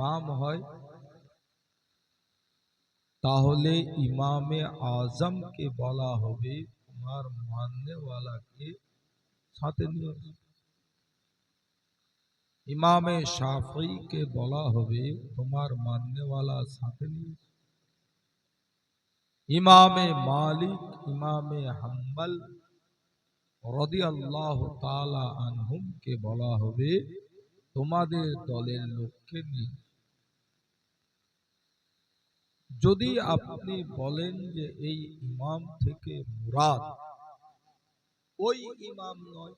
ইমাম হয় তাহলে ইমামে আজমকে বলা হবে তোমার মাননেওয়ালাকে সাথে নিয়ে। ইমামে শাফিঈকে বলা হবে তোমার মাননেওয়ালা সাথে নিয়ে। ইমামে মালিক, ইমামে হাম্বল রাদিয়াল্লাহু তাআলা আনহুমকে বলা হবে তোমাদের দলের লোককে নিয়ে। যদি আপনি বলেন যে এই ইমাম থেকে মুরাদ ওই ইমাম নয়,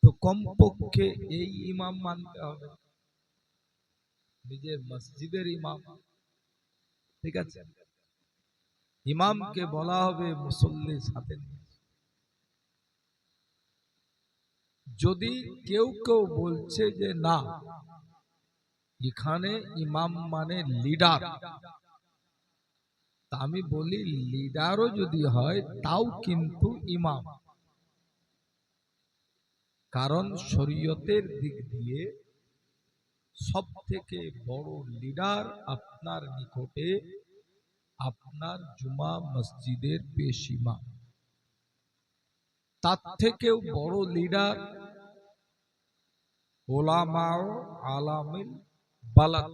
তো কমপক্ষে এই ইমাম মানতে হবে, নিজের মসজিদের ইমাম। ঠিক আছে, ইমামকে বলা হবে মুসল্লির সাথে নিয়ে। যদি কেউ কেউ বলছে যে না, এখানে ইমাম মানে লিডার, তা আমি বলি লিডারও যদি হয় তাও কিন্তু ইমাম। কারণ শরীয়তের দিক দিয়ে সব থেকে বড় লিডার আপনার নিকটে আপনার জুমা মসজিদের পেশ ইমাম। তার থেকেও বড় লিডার ওলামাও আলামিল বালাদ,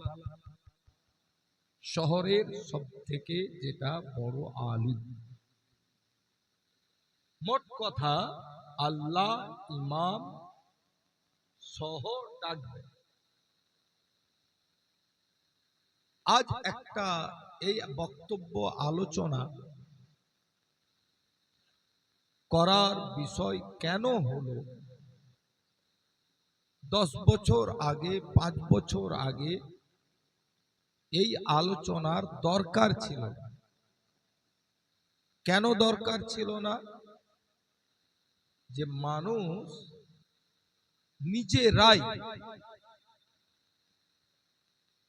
শহরের সব থেকে যেটা বড় আলিম। মোট কথা আল্লাহ ইমাম সহ ডাকবে। আজ একটা এই বক্তব্য আলোচনা করার বিষয় কেন হলো, 10 বছর আগে 5 বছর আগে এই আলোচনার দরকার ছিল। কেন দরকার ছিল না? যে মানুষ নিজেরাই,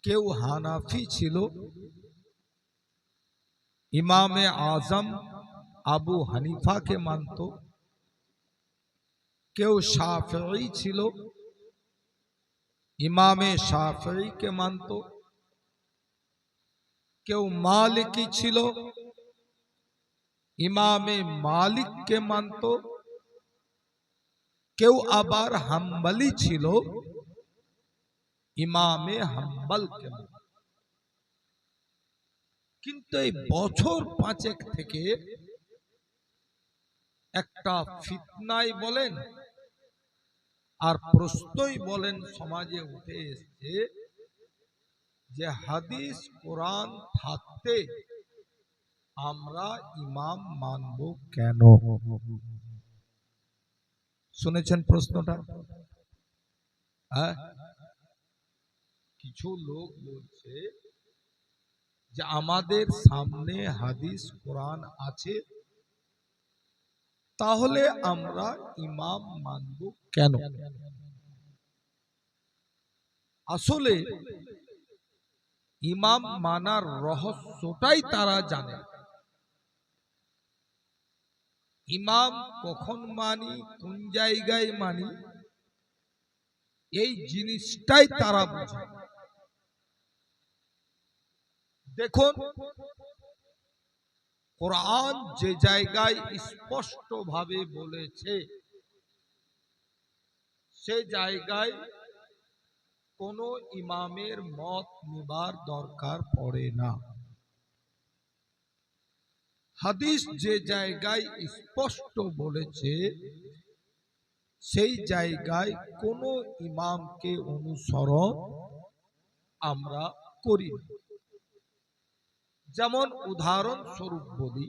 কেউ হানাফি ছিল, ইমামে আজম আবু হানিফাকে মানত, কেউ শাফিঈ ছিল, ইমামে শাফিঈকে মানত, কেউ মালিকি ছিল, ইমামে মালিককে মানত, কেউ আবার হাম্বলি ছিল, ইমামে হাম্বলকে মানত। কিন্তু এই বছর 5 থেকে একটা ফিতনাই বলেন আর প্রশ্নই বলেন সমাজে উঠে এসেছে যে হাদিস কোরআন থাকতে আমরা ইমাম মানব কেন? শুনেছেন প্রশ্নটা? হ্যাঁ, কিছু লোক বলছে যে আমাদের সামনে হাদিস কোরআন আছে, তাহলে আমরা ইমাম মানব কেন? আসলে ইমাম মানার রহস্যটাই তারা জানে। ইমাম কখন মানি, কোন জায়গায় মানি, এই জিনিসটাই তারা বোঝে। দেখুন, কোরআন যে জায়গায় স্পষ্ট ভাবে বলেছে সে জায়গায় কোন ইমামের মত নেবার দরকার পড়ে না। হাদিস যে জায়গায় স্পষ্ট বলেছে সেই জায়গায় কোন ইমামকে অনুসরণ আমরা করি না। যেমন উদাহরণ স্বরূপ বলি,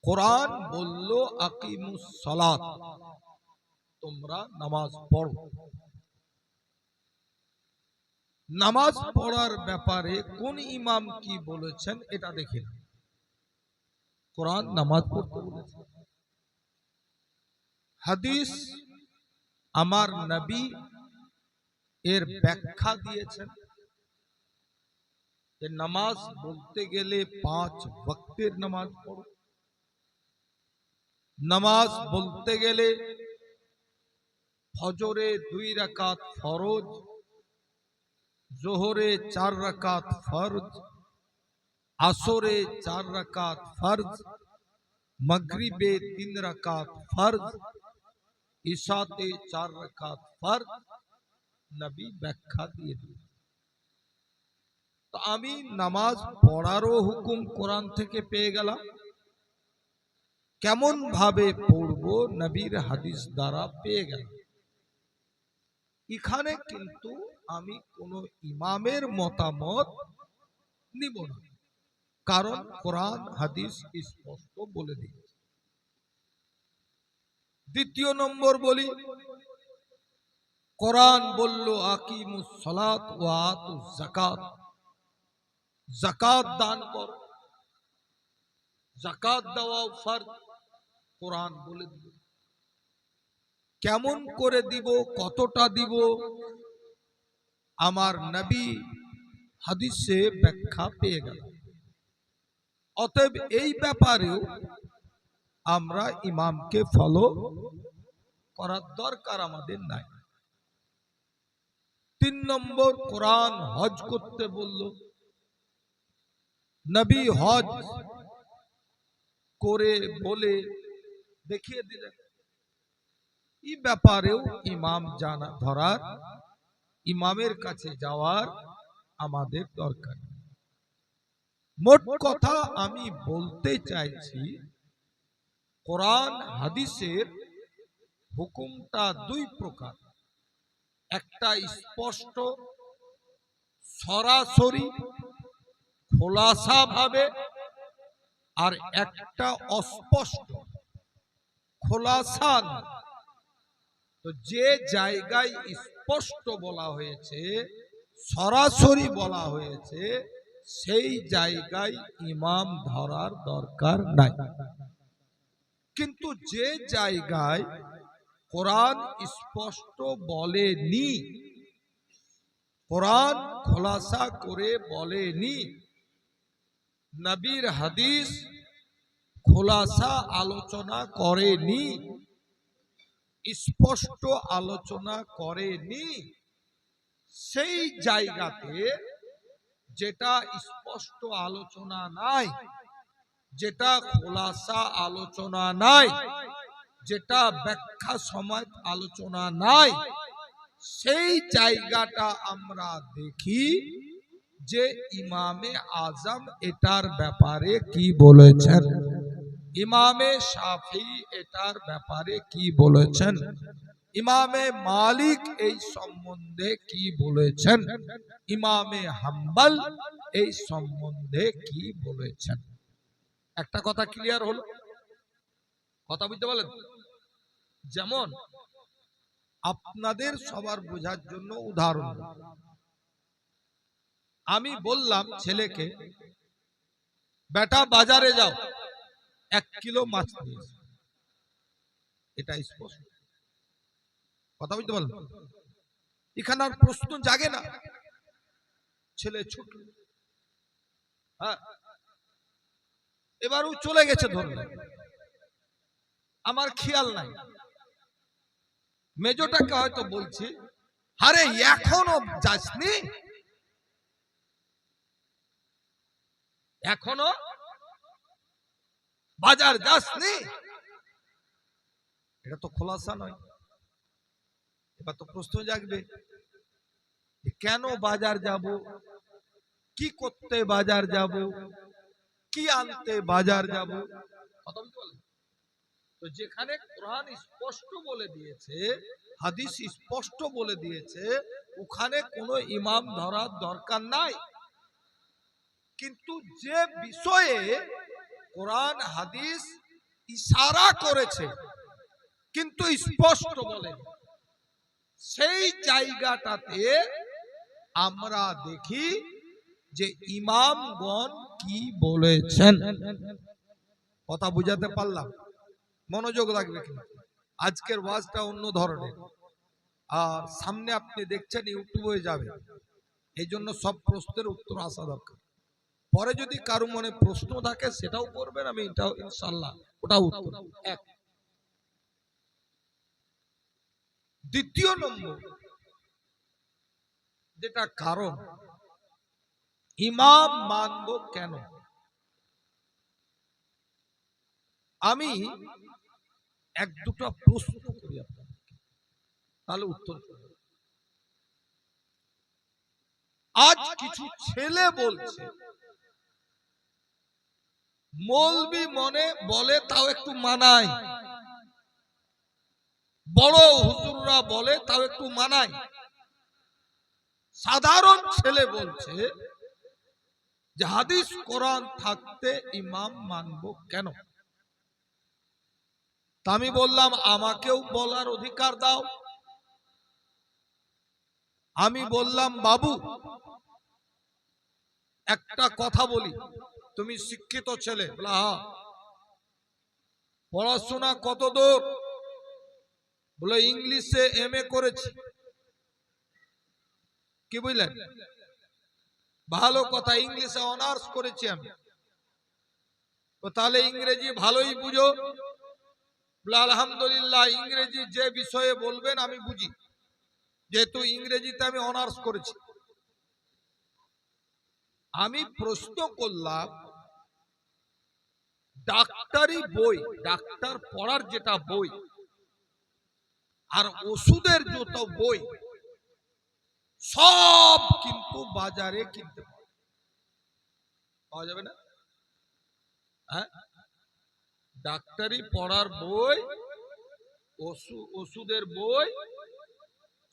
কোরআন বলল আকিমুস সালাত, তোমরা নামাজ পড়ো। নামাজ পড়ার ব্যাপারে কোন ইমাম কি বলেছেন এটা দেখি না। কোরআন নামাজ পড়তে বলেছে, হাদিস আমার নবী এর ব্যাখ্যা দিয়েছেন যে নামাজ বলতে গেলে 5 ওয়াক্তের নামাজ পড়ো। নামাজ বলতে গেলে ফজরে 2 রাকাত ফরজ, জোহরে 4 রাকাত ফরজ, আসরে 4 রাকাত ফরজ, মাগরিবে 3 রাকাত ফরজ, ইশাতে 4 রাকাত ফরজ। নবী ব্যাখ্যা দিয়ে দিলেন। তো আমি নামাজ পড়ারও হুকুম কোরআন থেকে পেয়ে গেলাম, কেমন ভাবে পড়বো নবীর হাদিস দ্বারা পেয়ে গেলাম। এখানে কিন্তু আমি কোন ইমামের মতামত নিব না, কারণ কোরআন হাদিস স্পষ্ট বলে দিয়েছে। দ্বিতীয় নম্বর বলি, কোরআন বলল আকিমুস সালাত ওয়া আতুজ যাকাত, যাকাত দান কর, যাকাত দেওয়া ফরজ। কোরআন বলে দিল। কেমন করে দিব, কতটা দিব, আমার নবী হাদিসে ব্যাখ্যা পেয়ে গেল। অতএব এই ব্যাপারেও আমরা ইমামকে ফলো করার দরকার আমাদের নাই। 3 নম্বর, কোরআন হজ করতে বলল, নবী হজ করে বলে দেখিয়ে দিলেন। এই ব্যাপারেও ইমাম জানা ধরার, ইমামের কাছে যাওয়ার আমাদের দরকার। মোট কথা আমি বলতে চাইছি, কোরআন হাদিসের হুকুমটা 2 প্রকার। একটা স্পষ্ট সরাসরি খোলাসা ভাবে, আর একটা অস্পষ্ট খোলাসা। তো যে জায়গায় স্পষ্ট বলা হয়েছে, সরাসরি বলা হয়েছে, সেই জায়গায় ইমাম ধরার দরকার নাই। কিন্তু যে জায়গায় কোরআন স্পষ্ট বলেনি, কোরআন খোলাসা করে বলেনি, নবীর হাদিস খোলাসা আলোচনা করেনি, স্পষ্ট আলোচনা করেনি, সেই জায়গাতে যেটা স্পষ্ট আলোচনা নাই, যেটা খোলাসা আলোচনা নাই, যেটা ব্যাখ্যা সমেত আলোচনা নাই, সেই জায়গাটা আমরা দেখি যে ইমামে আজম এটার ব্যাপারে কি বলেছেন, ইমামে শাফি এটার ব্যাপারে কি বলেছেন, ইমামে মালিক এই সম্বন্ধে কি বলেছেন, ইমামে হাম্বল এই সম্বন্ধে কি বলেছেন। একটা কথা ক্লিয়ার হলো? কথা বুঝতে পারলেন? যেমন আপনাদের সবার বোঝার জন্য উদাহরণ, আমি বললাম ছেলেকে, বেটা বাজারে যাও, 1 কিলো মাছ নিয়ে এসো। এটা স্পষ্ট। কথা বুঝতে পারলেন? এখানে আর প্রশ্ন জাগে না। ছেলে ছোট, হ্যাঁ, এবারও চলে গেছে, ধরলেন, আমার খেয়াল নাই। মেজোটাকে হয়তো বলছি, আরে এখনো যাসনি, এখনো বাজার যাসনি। এটা তো খোলাসা নয়। এবার তো প্রশ্ন জাগবে, কেন বাজার যাব, কি করতে বাজার যাব, কি আনতে বাজার যাব। কথা বলতে পারলেন? তো যেখানে কোরআন স্পষ্ট বলে দিয়েছে, হাদিস স্পষ্ট বলে দিয়েছে, ওখানে কোনো ইমাম ধরার দরকার নাই। কিন্তু যে বিষয়ে কোরআন হাদিস ইশারা করেছে কিন্তু স্পষ্ট বলে, সেই জায়গাটাতে আমরা দেখি যে ইমামগণ কি বলেছেন। কথা বুঝাতে পারলাম? মনোযোগ রাখবে কিন্তু। আজকের ওয়াজটা অন্য ধরনের, আর সামনে আপনি দেখছেন ইউটিউবে যাবে, এই জন্য সব প্রশ্নের উত্তর আসা দরকার। পরে যদি কারো মনে প্রশ্ন থাকে সেটাও করবেন, আমি এটাও ইনশাআল্লাহ ওটা উত্তর। এক, দ্বিতীয় নম্বর যেটা কারণ, ইমাম মানব কেন? আমি এক দুটো প্রশ্ন করি আপনাকে, তাহলে উত্তর করবেন। আজ কিছু ছেলে বলছে, মৌলবি মনে বলে তাও একটু মানায়, বড় হুজুররা বলে তাও একটু মানায়, সাধারণ ছেলে বলছে যে হাদিস কোরআন থাকতে ইমাম মানব কেন? তা আমি বললাম আমাকেও বলার অধিকার দাও। আমি বললাম বাবু একটা কথা বলি, তুমি শিক্ষিত ছেলে? বলা হ্যাঁ। পড়াশোনা কত দূর? বলে ইংলিশে এমএ করেছি। কি বুঝলেন? ভালো কথা, ইংলিশে অনার্স করেছি আমি। তাহলে ইংরেজি ভালোই বুঝো? বলে আলহামদুলিল্লাহ, ইংরেজি যে বিষয়ে বলবেন আমি বুঝি, যেহেতু ইংরেজিতে আমি অনার্স করেছি। আমি প্রশ্ন করলাম, ডাক্তারি বই, ডাক্তার পড়ার যেটা বই আর ওষুধের যত বই সব কিন্তু বাজারে কিনতে পাওয়া যাবে না? হ্যাঁ, ডাক্তারি পড়ার বই, ওষুধের বই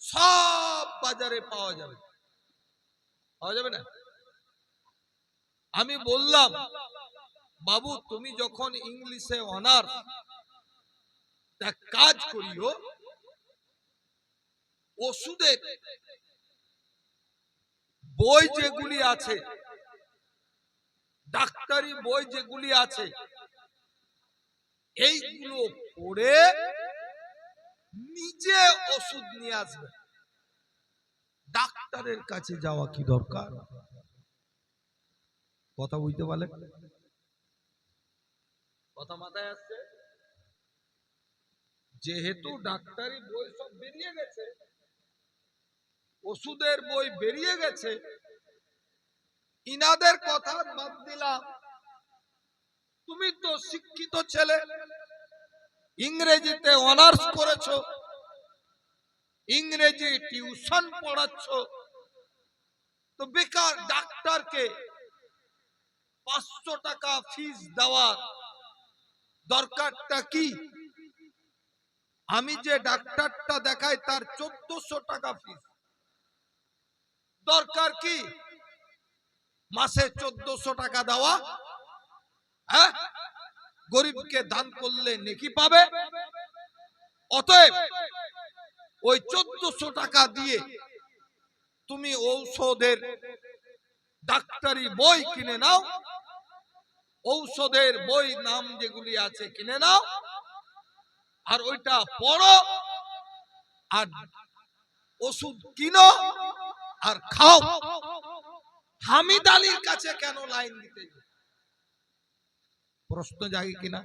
সব বাজারে পাওয়া যাবে, পাওয়া যাবে না? আমি বললাম বাবু তুমি যখন ইংলিশে অনার্স, এক কাজ করিও, ওষুধের বই যেগুলি আছে, ডাক্তারি বই যেগুলি আছে, এইগুলো পড়ে নিজে ওষুধ নিয়ে আসবে। ডাক্তারের কাছে যাওয়া কি দরকার? কথা বুঝতে পারলেন? কথা মাথায় আসছে? যেহেতু ডাক্তারি বই সব বেরিয়ে গেছে, ওষুধের বই বেরিয়ে গেছে, ইনাদের কথা বাদ দিলাম। তুমি তো শিক্ষিত ছেলে, ইংরেজিতে অনার্স করেছো, ইংরেজি টিউশন পড়াচ্ছ, তো বেকার ডাক্তারকে 500 টাকা ফিস দেওয়া দরকারটা কি? আমি যে ডাক্তারটা দেখাই তার 1400 টাকা ফিস, দরকার কি মাসে 1400 টাকা দেওয়া? হ্যাঁ, গরিবকে দান করলে নেকি পাবে। অতএব ওই 1400 টাকা দিয়ে তুমি ঔষধের ডাক্তারি বই কিনে নাও, ঔষধের বই নাম যেগুলি আছে কিনে নাও, আর ওইটা পড়ো, আর ওষুধ কিনো আর খাও। হামিদ আলীর কাছে কেন লাইন দিতে? প্রশ্ন জাগে কিনা?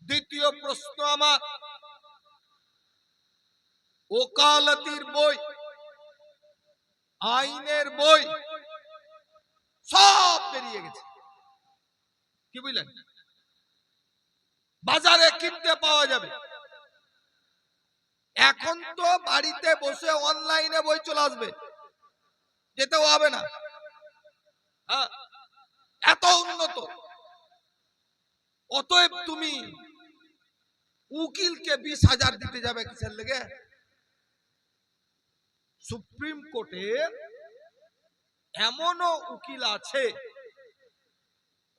দ্বিতীয় প্রশ্ন আমার, ওকালতির বই, আইনের বই সব বেরিয়ে গেছে। কি বুঝলেন? বাজারে কিনতে পাওয়া যাবে। এখন তো বাড়িতে বসে অনলাইনে বই চলে আসবে, যেতেও হবে না। এত উন্নত। অতএব তুমি উকিলকে 20,000 দিতে যাবে কিসের লেগে? সুপ্রিম কোর্টে এমনও উকিল আছে,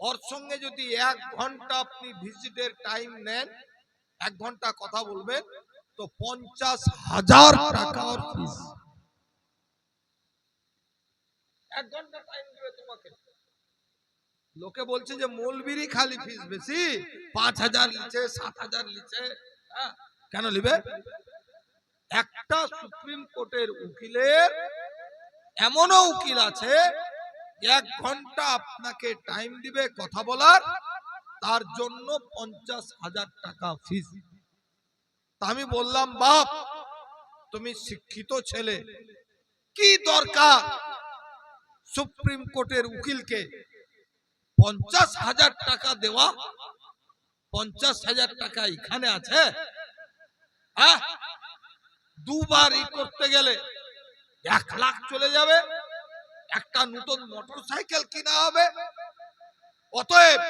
ওর সঙ্গে যদি 1 ঘন্টা আপনি ভিজিটের টাইম নেন, 1 ঘন্টা কথা বলবেন, তো 50,000 টাকা ওর ফিস। 1 ঘন্টা টাইম দেবে তোমাকে। লোকে বলছে যে মৌলবীরই খালি ফিস বেশি, 5,000 লিছে, 7,000 লিছে। কেন লিবে? একটা সুপ্রিম কোর্টের উকিলের এমনও উকিল আছে 1 ঘন্টা আপনাকে টাইম দিবে কথা বলার, তার জন্য 50,000 টাকা ফিস। তা আমি বললাম, বাপ তুমি শিক্ষিত ছেলে, কি দরকার সুপ্রিম কোর্টের উকিলকে 50,000 টাকা দেওয়া? 50,000 টাকা এখানে আছে? হ্যাঁ, দুবার করতে গেলে 1 লাখ চলে যাবে, একটা নতুন মোটরসাইকেল কিনা হবে। অতএব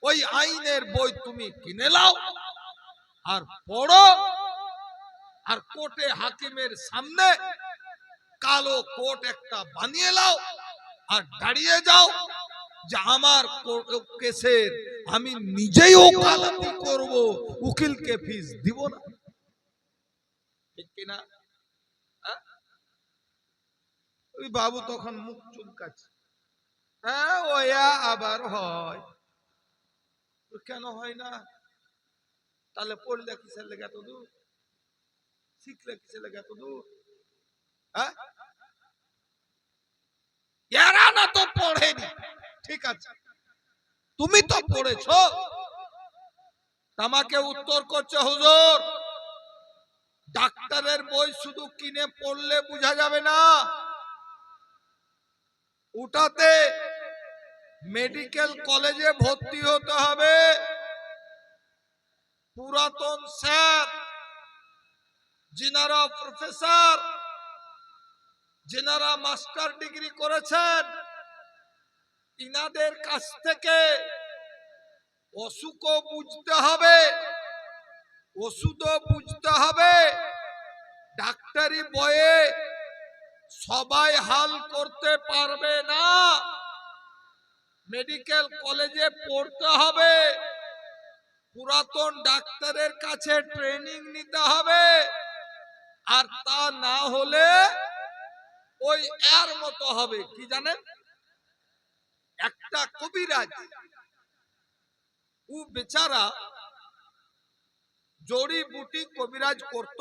ওই আইনের বই তুমি কিনে নাও আর পড়ো, আর কোর্টে হাকিমের সামনে কালো কোট একটা বানিয়ে নাও আর দাঁড়িয়ে যাও যে আমার কেসের আমি নিজেই ওকালতি করব, উকিলকে ফিস দিব না। ঠিক কিনা? ওই বাবু তখন মুখ চুলকাচ্ছে, হ্যাঁ ওয়া আবার হয়। কেন হয় না? তাহলে পড়লে কিসের লেগে এত দূর, শিখলে কিসের লেগে এত দূর? হ্যাঁ, এরা না তো পড়েনি, ঠিক আছে, তুমি তো পড়েছো। আমাকে উত্তর করছে, হুজুর ডাক্তারের বই শুধু কিনে পড়লে বোঝা যাবে না, ওটাতে মেডিকেল কলেজে ভর্তি হতে হবে। পুরাতন স্যার, যিনারা প্রফেসর, যিনারা মাস্টার ডিগ্রি করেছেন, ইনাদের কাছ থেকে অসুখও বুঝতে হবে, ওষুধও বুঝতে হবে। ডাক্তারি বইয়ে সবাই হাল করতে পারবে না, মেডিকেল কলেজে পড়তে হবে, পুরাতন ডাক্তারের কাছে ট্রেনিং নিতে হবে। আর তা না হলে ওই এর মতো হবে, কি জানেন, একটা কবিরাজ, ও বেচারা জড়ি বুটি কবিরাজ করত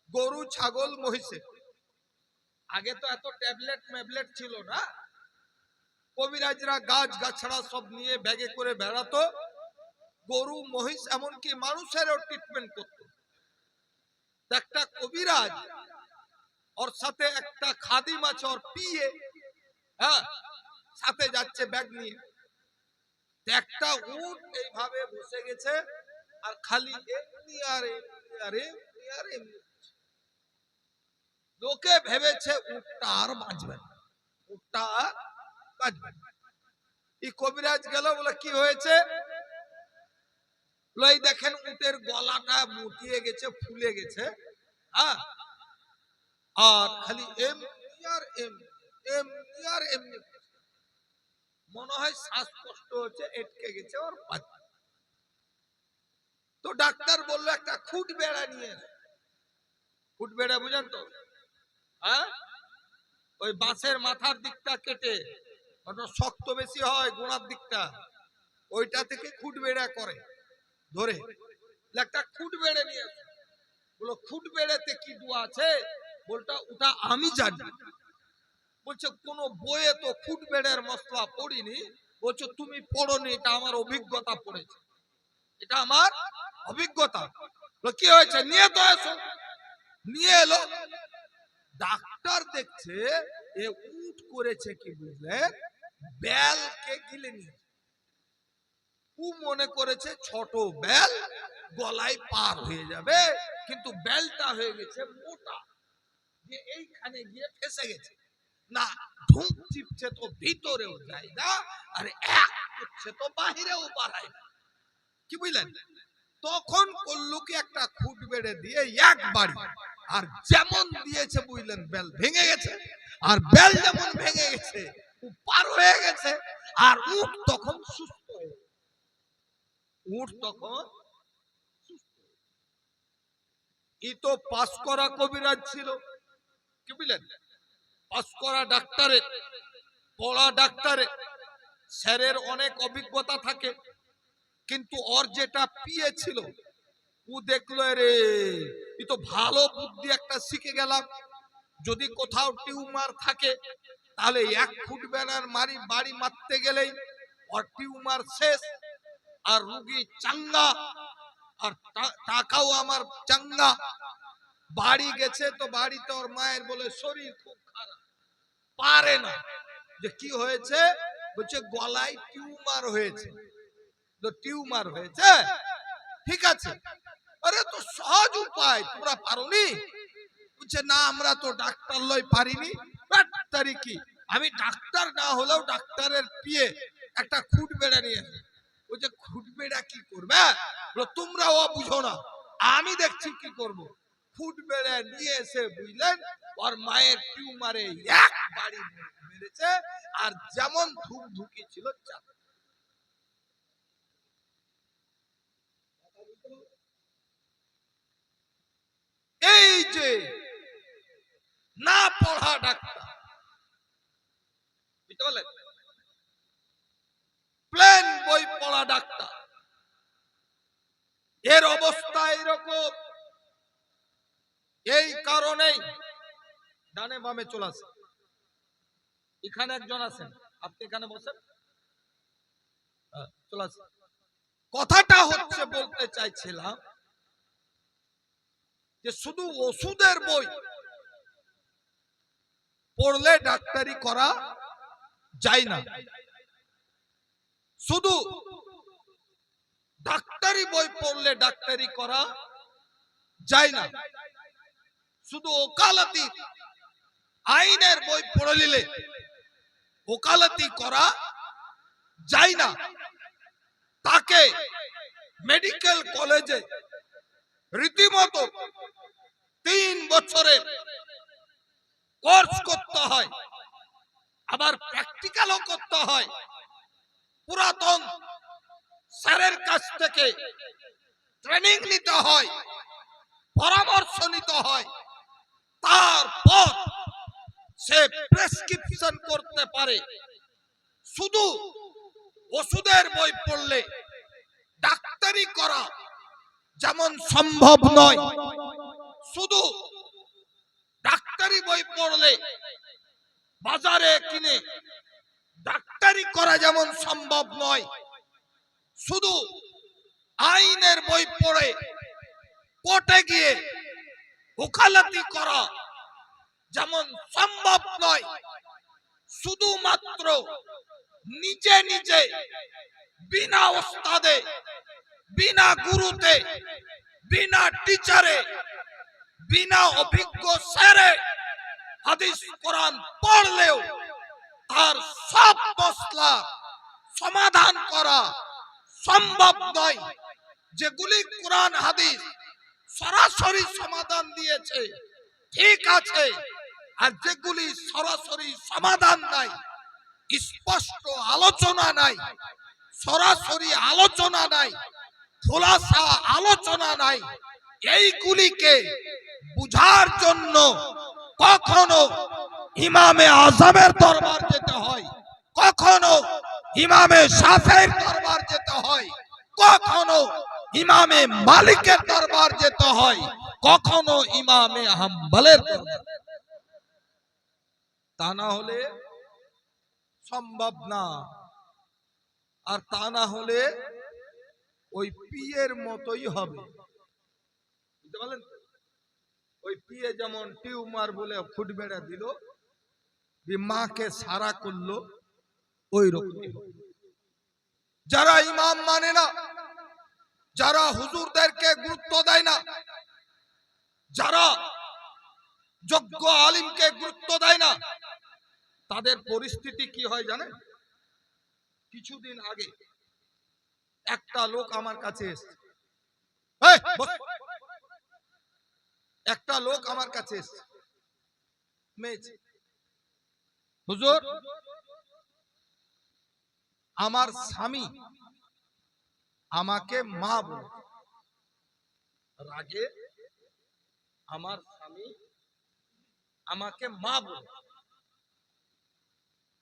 গরু ছাগল মহিষে। আগে তো এত ট্যাবলেট ম্যাবলেট ছিল না, কবিরাজরা গাছ গাছড়া সব নিয়ে ব্যাগে করে বেড়াতো, গরু মহিষ এমনকি মানুষেরও ট্রিটমেন্ট করত। একটা কবিরাজ, ওর সাথে একটা খাদিম আছে, ওর পিয়ে, হ্যাঁ, সাথে যাচ্ছে ব্যাগ নিয়ে। একটা উট এইভাবে বসে গেছে আর খালি এমনি আর এমনি আর এমনি আর এমনি। লোকে ভেবেছে উটটা আর বাঁচবে না, উটটা আর বাঁচবে না। এই কবিরাজ গেল, বলে কি হয়েছে? লই দেখেন উটের গলাটা মুটিয়ে গেছে, ফুলে গেছে, হ্যাঁ, আর খালি এমনি আর এমনি, এমনি আর এমনি, মনে হয় শ্বাসকষ্ট হচ্ছে, এটকে গেছে ওর পাচ্ছে। তো ডাক্তার বললো একটা খুট বেড়া নিয়ে। খুট বেড়া বুঝেন তো? হ্যাঁ, ওই বাঁশের মাথার দিকটা কেটে, ওটা শক্ত বেশি হয় গোড়ার দিকটা, ওইটা থেকে খুট বেড়া করে ধরে। একটা খুট বেড়ে নিয়ে বলো, খুট বেড়েতে কি দোয়া আছে? বলটা ওটা আমি জানি। বলছে কোন বইয়ে তো খুট বেড়ের মশলা পড়িনি। বলছো তুমি পড়োনি, এটা আমার অভিজ্ঞতা পড়েছে, এটা আমার অভিজ্ঞতা। কি হয়েছে? নিয়ে তো এসো। নিয়ে এলো। ডাক্তার দেখছে এ উট করেছে কি বুঝলেন, বেলকে গিলে নিয়েছে। ও মনে করেছে ছোট বেল গলায় পার হয়ে যাবে, কিন্তু বেলটা হয়ে গেছে মোটা, যে এইখানে গিয়ে ফেসে গেছে। না, ঢুক চিপছে তো ভিতরেও যায় না, আর এক করছে তো বাহিরেও বাড়ায় না। কি বুঝলেন? তখন করলো কি, একটা খুঁট বেড়ে দিয়ে এক বাড়ি, আর যেমন দিয়েছে বুঝলেন, বেল ভেঙে গেছে। আর বেল যেমন ভেঙে গেছে, ও পার হয়ে গেছে। আর উট তখন সুস্থ হয়ে গেছে। উট তখন ই তো পাস করা কবিরাজ ছিল, কি বুঝলেন, পাস করা ডাক্তারের, পড়া ডাক্তারের, স্যারের অনেক অভিজ্ঞতা থাকে। কিন্তু ওর যেটা পিয়ে ছিল, ও দেখলো রে ই তো ভালো বুদ্ধি একটা শিখে গেলাম। যদি কোথাও টিউমার থাকে, তাহলে 1 ফুট বেড়ার বাড়ি মারতে গেলেই ওর টিউমার শেষ, আর রোগী চাঙ্গা। আর টাকাও আমার চাঙ্গা। বাড়ি গেছে তো বাড়িতে ওর মায়ের বলে শরীর খুব খারাপ, পারে না। যে কি হয়েছে? বলছে গলায় টিউমার হয়েছে। তো টিউমার হয়েছে, ঠিক আছে, আরে তো সহজ উপায়, তোমরা পারোনি? বলছে না, আমরা তো ডাক্তার লই পারিনি। ডাক্তারি কি? আমি ডাক্তার না হলেও ডাক্তারের পিয়ে একটা খুঁট বেড়া নিয়ে আসি। বলছে খুঁট বেড়া কি করবে? তোমরাও বুঝো না, আমি দেখছি কি করব। খুঁট বেড়া নিয়ে এসে বুঝলেন ওর মায়ের টিউমারে এক বাড়ি মেরেছে, আর যেমন ধূপ ধুকি ছিল এই যে না পড়া ডাক্তার, বুঝতে পারলেন? প্লেন বই পড়া ডাক্তার, এর অবস্থা এরকম। এই কারণেই ডানে বামে চলে আসে। এখানে একজন আছেন, আপনি এখানে বসেন, চলে আসেন। কথাটা হচ্ছে, বলতে চাইছিলাম যে শুধু ওষুধের বই পড়লে ডাক্তারি করা যায় না। শুধু ডাক্তারি বই পড়লে ডাক্তারি করা যায় না। শুধু ওকালতি আইনের বই পড়ে নিলে ওকালতি করা যায় না। তাকে মেডিকেল কলেজে রীতিমতো 3 বছরের কোর্স করতে হয়, আবার প্র্যাকটিক্যালও করতে হয়। পুরাতন স্যারের কাছ থেকে ট্রেনিং নিতে হয়, পরামর্শ নিতে হয়, তারপর সে প্রেসক্রিপশন করতে পারে। শুধু ওষুধের বই পড়লে ডাক্তারি করা যেমন সম্ভব নয়, শুধু ডাক্তারি বই পড়লে বাজারে কিনে ডাক্তারি করা যেমন সম্ভব নয়, শুধু আইনের বই পড়ে কোর্টে গিয়ে ওকালতি করা যেমন সম্ভব নয়, শুধুমাত্র নিজে নিজে বিনা ওস্তাদে, বিনা গুরুতে, বিনা টিচারে, বিনা অভিজ্ঞ স্যারে হাদিস কোরআন পড়লেও তার সব মসলা সমাধান করা সম্ভব নয়। যেগুলি কোরআন হাদিস সরাসরি সমাধান দিয়েছে ঠিক আছে, আর যেগুলি সরাসরি সমাধান নাই, স্পষ্ট আলোচনা নাই, সরাসরি আলোচনা নাই, খোলাসা আলোচনা নাই, এইগুলিকে বুঝার জন্য কখনো ইমামে আজমের দরবার যেতে হয়, কখনো ইমামে শাফিঈর দরবার যেতে হয়, কখনো ইমামে মালিকের দরবার যেতে হয়, কখনো ইমামে হাম্বলের দরবার। তা না হলে সম্ভব না। আর তা না হলে ওই পিয়ের মতোই হবে, বুঝতে পারলেন? ওই পিয়ে যেমন টিউমার বলে ফুট বেড়া দিল, মাকে সারা করলো, ওই রকম। যারা ইমাম মানে না, যারা হুজুরদেরকে গুরুত্ব দেয় না, যারা যোগ্য আলিমকে গুরুত্ব দেয় না, তাদের পরিস্থিতি কি হয় জানেন? কিছুদিন আগে একটা লোক আমার কাছে এসেছে, একটা লোক আমার কাছে এসেছে, হুজুর আমার স্বামী আমাকে মা বলে, রাগে আমার স্বামী আমাকে মা বলে।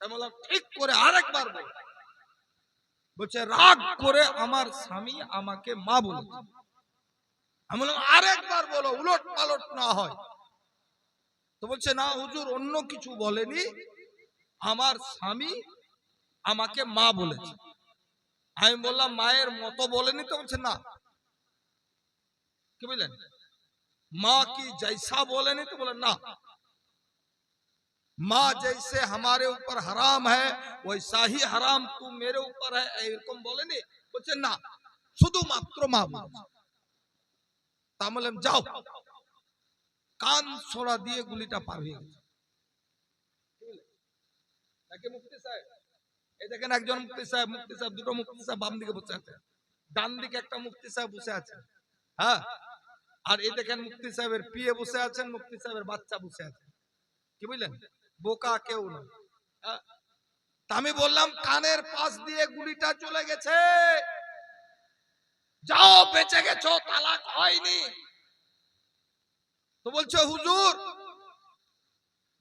আমি বললাম ঠিক করে আরেকবার বল। বলছে রাগ করে আমার স্বামী আমাকে মা বলে। আমি বললাম আরেকবার বলো, উলট পালট না হয়। তো বলছে না হুজুর, অন্য কিছু বলেনি, আমার স্বামী আমাকে মা বলেছে। আমি বললাম মায়ের মতো বলেনি তো? বলছে না, কি বললেন? माँ की जैसा बोले नहीं तो बोले ना, माँ जैसे हमारे ऊपर हराम है वैसा ही हराम तू मेरे ऊपर है, এরকম বলেনি। বলছে না, শুধুমাত্র মা বলেছে। তা বললাম যাও, কান ছোড়া দিয়ে গুলিটা পার হয়ে গেছে। নাকি মুফতি সাহেব? এই দেখেন একজন মুফতি সাহেব, দুটো মুফতি সাহেব বাম দিকে বসে আছে, ডান দিকে একটা মুফতি সাহেব বসে আছে। হ্যাঁ, আর এই দেখেন মুফতি সাহেবের পিয়ে বসে আছেন, মুফতি সাহেবের বাচ্চা বসে আছে। কি বুঝলেন? বোকা কেউ না। আমি বললাম কানের পাশ দিয়ে গুলিটা চলে গেছে, যাও বেঁচে গেছো, তালাক হয়নি। তো বলছে হুজুর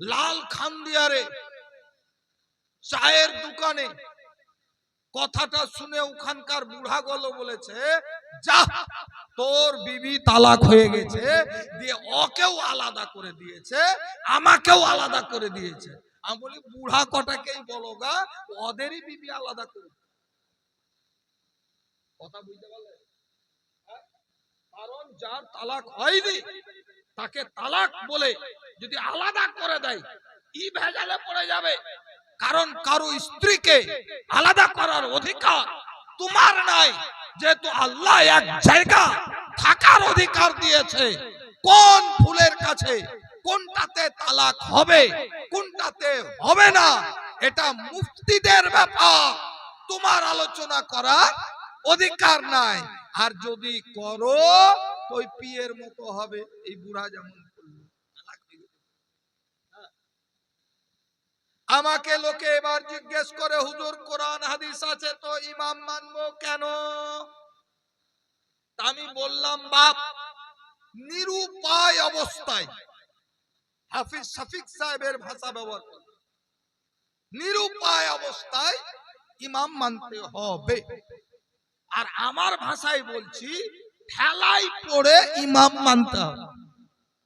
লাল খান্দিয়ারে চায়ের দোকানে কথাটা শুনে ওখানকার বুড়া গলো বলেছে, যা তোর বিবি তালাক হয়ে গেছে, দিয়ে ওকেও আলাদা করে দিয়েছে, আমাকেও আলাদা করে দিয়েছে। আমি বলি বুড়া কটাকেই বলো গা, ওদেরই বিবি আলাদা করে। কথা বুঝতে পারলে? কারণ যার তালাক হয়নি তাকে তালাক বলে যদি আলাদা করে দেয়, ই ভেজালে পড়ে যাবে। কারণ কারো স্ত্রীকে আলাদা করার অধিকার তোমার নাই, যেহেতু আল্লাহ এক জায়গা থাকার অধিকার দিয়েছে। কোন ফুলের কাছে কোনটাতে তালাক হবে কোনটাতে হবে না, এটা মুফতিদের ব্যাপার, তোমার আলোচনা করার অধিকার নাই। আর যদি করো তো ওই পিয়ের মতো হবে, এই বুড়া যেমন করলো। আমাকে লোকে এবার জিজ্ঞেস করে হুজুর কোরআন হাদিস আছে তো ইমাম মানবো কেন? আমি বললাম বাপ, নিরুপায় অবস্থায়, হাফিজ শফিক সাহেবের ভাষা ব্যবহার করে, নিরুপায় অবস্থায় ইমাম মানতে হবে। আর আমার ভাষায় বলছি, ঠেলাই পড়ে ইমাম মানতে হবে।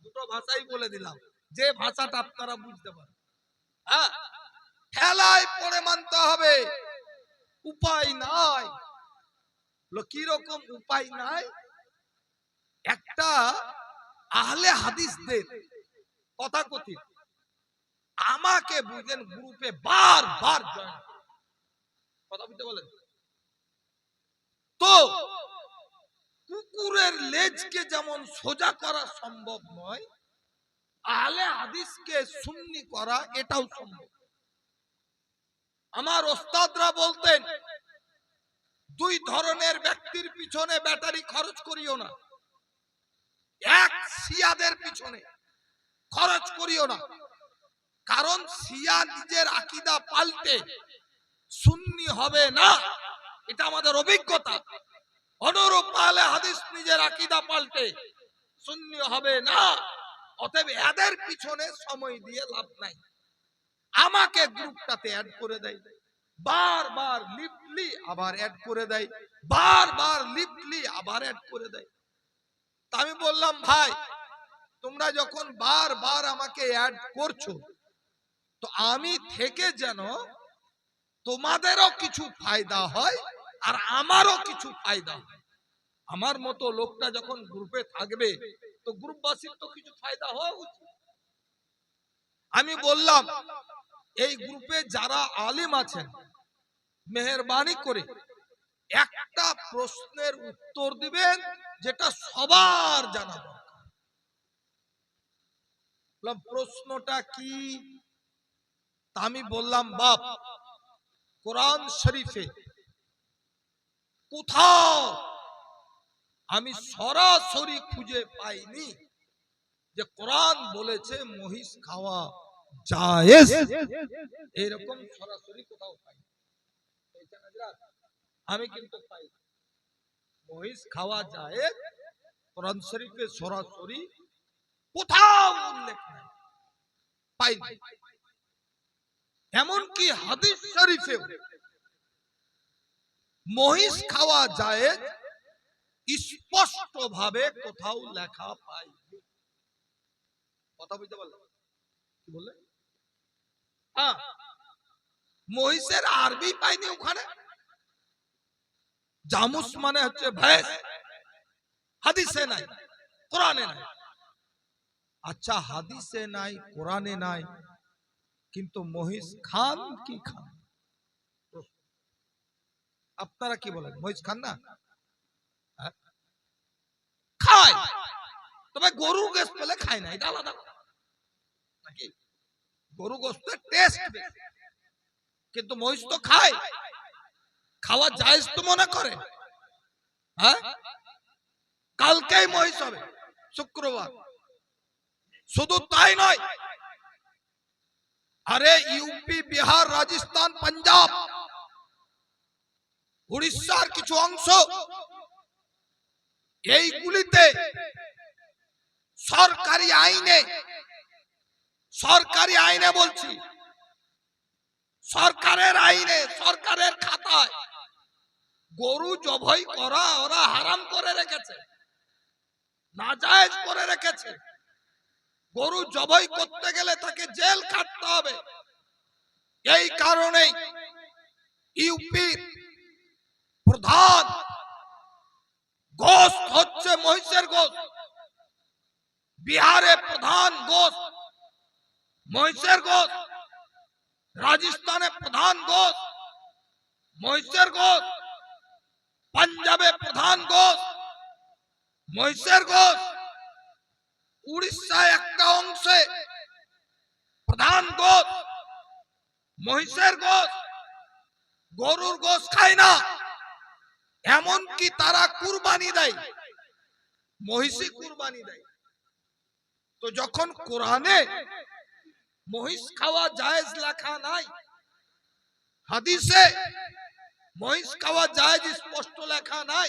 দুটো ভাষাই বলে দিলাম, যে ভাষাটা আপনারা বুঝতে পারেন। হ্যাঁ, ঠেলায় পড়ে মানতে হবে, উপায় নাই। কি রকম উপায় নাই? একটা আহলে হাদিসদের কথা কথিত আমাকে বুঝলেন গ্রুপে বারবার জয়েন, কথা বুঝতে বলেন তো, কুকুরের লেজকে যেমন সোজা করা সম্ভব নয়, আহলে হাদিসকে সুন্নি করা এটাও সম্ভব। আমার ওস্তাদরা বলতেন দুই ধরনের ব্যক্তির পিছনে ব্যাটারি খরচ করিও না, এক শিয়াদের পিছনে খরচ করিও না। কারণ শিয়া নিজের আকীদা পাল্টে সুন্নি হবে না, এটা আমাদের অভিজ্ঞতা। অনুরূপ আহলে হাদিস নিজের আকীদা পাল্টে সুন্নি হবে না। অতএব এদের পিছনে সময় দিয়ে লাভ নাই। আমাকে গ্রুপটাতে অ্যাড করে দেয়, বারবার লিফলি আবার অ্যাড করে দেয়, বারবার লিফলি আবার অ্যাড করে দেয়। তা আমি বললাম ভাই, তোমরা যখন বারবার আমাকে অ্যাড করছো, তো আমি থেকে যেন তোমাদেরও কিছু ফায়দা হয় আর আমারও কিছু ফায়দা হয়। আমার মতো লোকটা যখন গ্রুপে থাকবে তো গ্রুপবাসীর তো কিছু ফায়দা হওয়া উচিত। আমি বললাম এই গ্রুপে যারা আলিম আছেন, মেহেরবানি করে একটা প্রশ্নের উত্তর দিবেন যেটা সবার জানা দরকার। প্রশ্নটা কি? আমি বললাম বাপ, কোরআন শরীফে কোথাও আমি সরাসরি খুঁজে পাইনি যে কোরআন বলেছে মহিষ খাওয়া জায়েজ, এরকম সরাসরি কোথাও পাই। আমি কিন্তু পাই মহিষ খাওয়া জায়েজ কোরআন শরীফে সরাসরি কোথাও উল্লেখ নাই, পাইনি। এমনকি হাদিস শরীফেও মহিষ খাওয়া জায়েজ স্পষ্ট ভাবে কোথাও লেখা পাইনি। কথা বুঝতে পারলেন? কি বললে? হ্যাঁ, মহিষের আরবি পাইনি ওখানে। জামুস মানে হচ্ছে ভैंस, হাদিসে নাই। কোরআনে নাই। আচ্ছা, হাদিসে নাই, কোরআনে নাই, কিন্তু মহিষ খান কি খান? আপনারা কি বলেন, মহিষ খান না? হ্যাঁ? খায়, তবে গরুর গোশত পেলে খায় না, এটা আলাদা নাকি? গরু গোশতের টেস্ট, কিন্তু মহিষ তো খায়। খাওয়া জায়েজ তো মনে করে? হ্যাঁ, কালকেই মহিষ হবে, শুক্রবার। শুধু তাই নয়, আরে ইউপি, বিহার, রাজস্থান, পাঞ্জাব, উড়িষ্যার কিছু অংশ, এইগুলিতে সরকারি আইনে বলছি, সরকারের আইনে, সরকারের খাতায় গরু জবাই করা ওরা হারাম করে রেখেছে, নাজায়েজ করে রেখেছে। গরু জবাই করতে গেলে তাকে জেল খাটতে হবে। এই কারণেই ইউপি প্রধান গোশত হচ্ছে মহিষের গোশত, বিহারে প্রধান গোশত মহিষের গোশত, রাজস্থানে প্রধান গোশত মহিষের গোশত, পাঞ্জাবে প্রধান গোশত মহিষের গোশত, উড়িষ্যায় একটা অংশে প্রধান গোশত মহিষের গোশত। গরুর গোশত খায় না, এমনকি তারা কুরবানি দেয়, মহিষী কুরবানি দেয়। তো যখন কোরআনে মহিষ খাওয়া জায়েজ লেখা নাই, হাদিসে মহিষ খাওয়া জায়েজ স্পষ্ট লেখা নাই,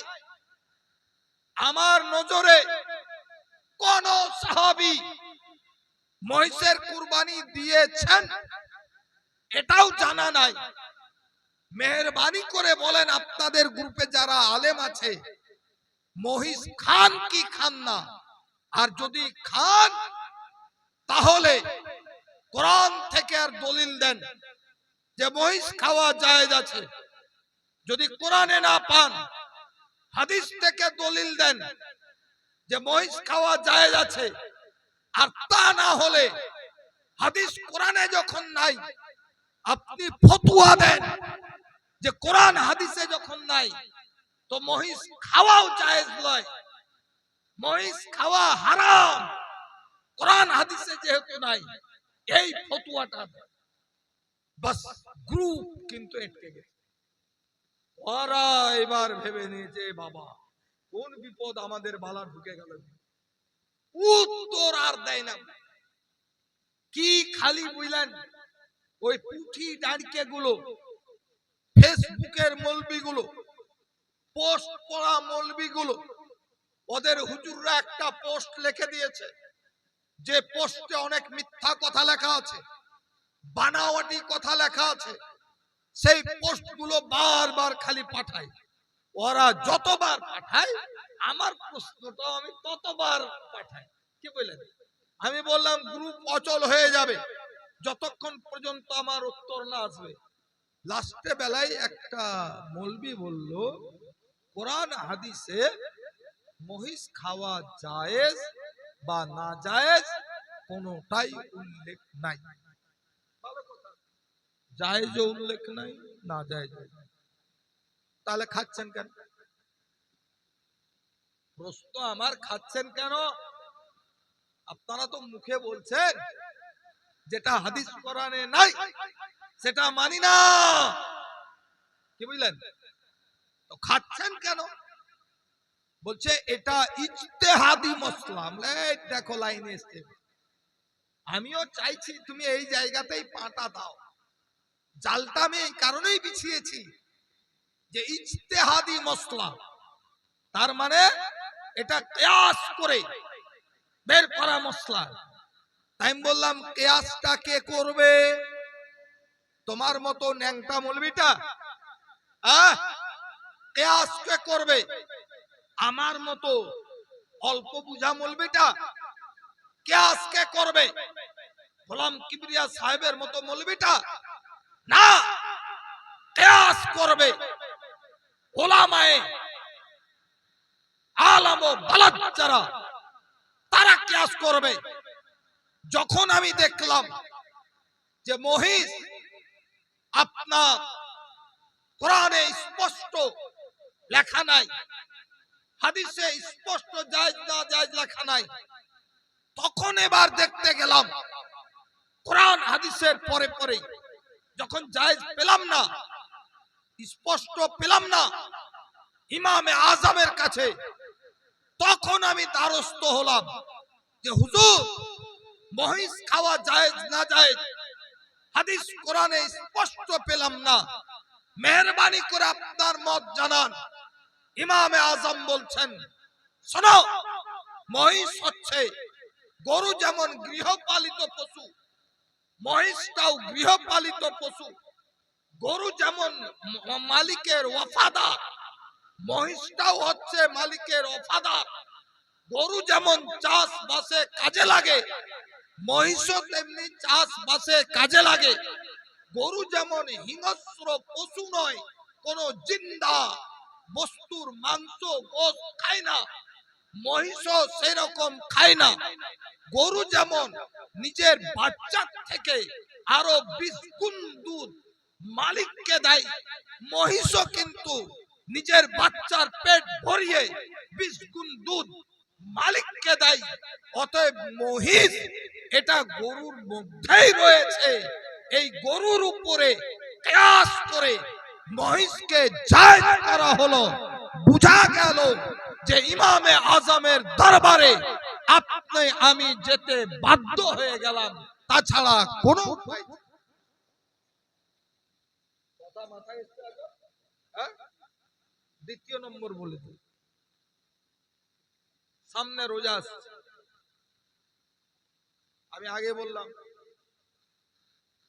আমার নজরে কোন সাহাবী মহিষের কুরবানি দিয়েছেন এটাও জানা নাই। মেহেরবানি করে বলেন আপনাদের গ্রুপে যারা আলেম আছে, মহিষ খান কি খান না? আর যদি খান তাহলে কোরআন থেকে আর দলিল দেন যে মহিষ খাওয়া জায়েজ আছে। যদি কোরআনে না পান, হাদিস থেকে দলিল দেন যে মহিষ খাওয়া জায়েজ আছে। আর তা না হলে হাদিস কোরআনে যখন নাই, আপনি ফতোয়া দেন যে কোরআন হাদিসে যখন নাই, তো মহিষ খাওয়াও জায়েজ নয়, মহিষ খাওয়া হারাম, কোরআন হাদিসে যেহেতু নাই। এই ফতোয়াটা বাস গ্রুপ কিন্তু এটকে গেছে। ওরা এবার ভেবে নিয়েছে বাবা কোন বিপদ আমাদের বালা ঢুকে গেল, উত্তর আর দেয় না। কি খালি বুঝলেন, ওই পুঁথি দাঁড়িয়ে গুলো, ফেসবুকের মৌলবি গুলো, পোস্ট পড়া মৌলবি গুলো, ওদের হুজুররা একটা পোস্ট লিখে দিয়েছে, যে পোস্টে অনেক মিথ্যা কথা লেখা আছে, বানাওয়াটি কথা লেখা আছে। সেই পোস্ট গুলো বারবার খালি পাঠায়। ওরা যতবার পাঠায় আমার প্রশ্নটা আমি ততবার পাঠাই। কি বললেন? আমি বললাম গ্রুপ অচল হয়ে যাবে যতক্ষণ পর্যন্ত আমার উত্তর না আসবে। লাস্টে বেলায় একটা মৌলবি বলল, কোরআন হাদিসে মহিষ খাওয়া জায়েজ বা না জায়েজ কোনটাই উল্লেখ নাই। জায়েজও উল্লেখ নাই, না জায়েজ। তাহলে খাচ্ছেন কেন? প্রশ্ন আমার, খাচ্ছেন কেন? আপনারা তো মুখে বলছেন যেটা হাদিস কোরআনে নাই সেটা মানি না, কি বুঝলেন? তো খাচ্ছেন কেন? বলছে এটা ইজতেহাদি মসলা। দেখো লাইনে এসছে, আমিও চাইছি তুমি এই জায়গাতেই পাটা দাও। জালটা আমি এই কারণেই বিছিয়েছি যে ইজতেহাদি মসলা, তার মানে এটা কিয়াস করে বের করা মসলা। তাই আমি বললাম কিয়াসটা কে করবে? তোমার মতো ন্যাংটা মৌলবিটা কিয়াস কে করবে? আমার মতো অল্প বুঝা মৌলবিটা কিয়াস কে করবে? গোলাম কিবরিয়া সাহেবের মতো মৌলবিটা না, কিয়াস করবে ওলামায়ে আলম ও বালাদ যারা তারা কিয়াস করবে। যখন আমি দেখলাম যে মহিষ আপনার কোরআনে স্পষ্ট লেখা নাই, হাদিসে স্পষ্ট জায়েজ না জায়েজ লেখা নাই, তখন এবার দেখতে গেলাম কোরআন হাদিসের পরে পরে যখন জায়েজ পেলাম না, স্পষ্ট পেলাম না ইমামে আজমের কাছে, তখন আমি দ্বারস্থ হলাম যে হুজুর মহিষ খাওয়া জায়েজ না জায়েজ হাদিস কোরআনে স্পষ্ট পেলাম না, মেহেরবানি করে আপনার মত জানান। ইমামে আজম বলছেন, শোনো, মহিষ হচ্ছে গরু যেমন গৃহপালিত পশু, মহিষটাও গৃহপালিত পশু। গরু যেমন মালিকের ওয়াফাদার, মহিষটাও হচ্ছে মালিকের ওয়াফাদার। গরু যেমন চাষবাসে কাজে লাগে, মহিষও তেমনি চাষবাসে কাজে লাগে। গরু যেমন হিংস্র পশু নয়, কোন জিন্দা বস্তুর মাংস গোশত খায় না, মহিষও সেরকম খায় না। গরু যেমন নিজের বাচ্চার থেকে আরো 20 গুণ দুধ মালিককে দেয়, মহিষও কিন্তু নিজের বাচ্চার পেট ভরিয়ে 20 গুণ দুধ মালিককে দেয়। অতএব মহিষ এটা গরুর মধ্যেই রয়েছে, এই গরুর উপরে কিয়াস করে মহিষকে জায়েজ করা হলো। বুঝা গেল যে ইমামে আজমের দরবারে আপনি আমি যেতে বাধ্য হয়ে গেলাম, তাছাড়া কোনো উপায় নেই। কথা মাথায় এসছে আগে? হ্যাঁ? দ্বিতীয় নম্বর বলে দিই, সামনে রোজা আসছে। আমি আগে বললাম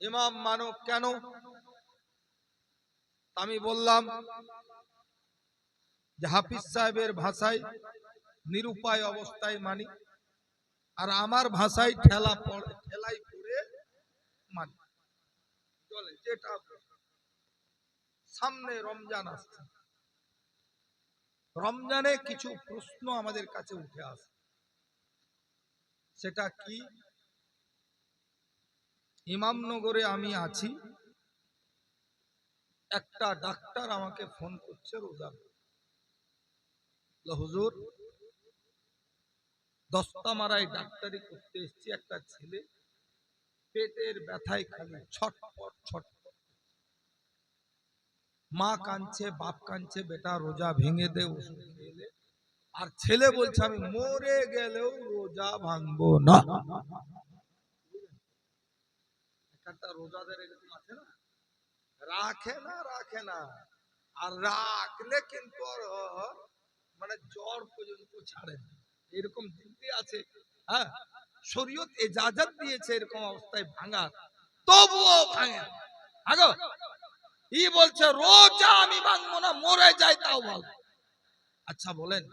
ইমাম মানো কেন, আমি বললাম যে হাফিজ সাহেবের ভাষায় নিরুপায় অবস্থায় মানি, আর আমার ভাষায় ঠেলাই পড়ে মানি। চলে যেটা সামনে রমজান আসছে, রমজানে কিছু প্রশ্ন আমাদের কাছে উঠে আসে। সেটা কি, ইমামনগরে আমি আছি, একটা ডাক্তার আমাকে ফোন করছে রোজা, হুজুর দস্তামারায় ডাক্তারি করতে এসেছি, একটা ছেলে পেটের ব্যথায় খালি ছটপট ছটপট, মা কাঁদছে বাপ কাঁদছে, বেটা রোজা ভেঙে দে ওষুধ খেলে। আর ছেলে বলছে আমি মরে গেলেও রোজা ভাঙবো না। একটা রোজাদের এরকম আছে না, রাখে না, আর রাখলে কিন্তু মানে জ্বর পর্যন্ত ছাড়ে না, এরকম দিতে আছে। হ্যাঁ, শরীয়ত ইজাজত দিয়েছে এরকম অবস্থায় ভাঙার, তবুও ভাঙে। আগো ই বলছে রোজা আমি ভাঙবো না, মরে যাই তাও ভালো। আচ্ছা বলেন,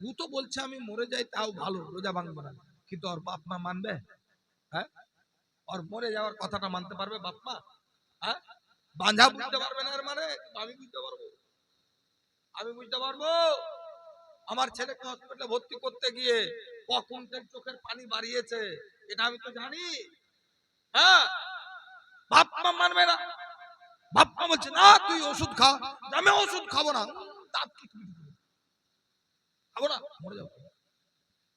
ও তো বলছে আমি মরে যাই তাও ভালো, রোজা ভাঙবো না, কিন্তু ওর বাপ মা মানবে? হ্যাঁ, ওর মরে যাওয়ার কথাটা মানতে পারবে বাপ মা? হ্যাঁ, বাঁধা বুঝতে পারবে না, এর মানে আমি বুঝতে পারবো, আমি বুঝতে পারবো। আমার ছেলেকে হসপিটালে ভর্তি করতে গিয়ে কখন চোখের পানি বাড়িয়েছে, এটা আমি তো জানি। হ্যাঁ, বাপ মা মানবে না, বাপ মা বলছে না তুই ওষুধ খা, আমি ওষুধ খাবো না, খাবো না, মরে যাবো।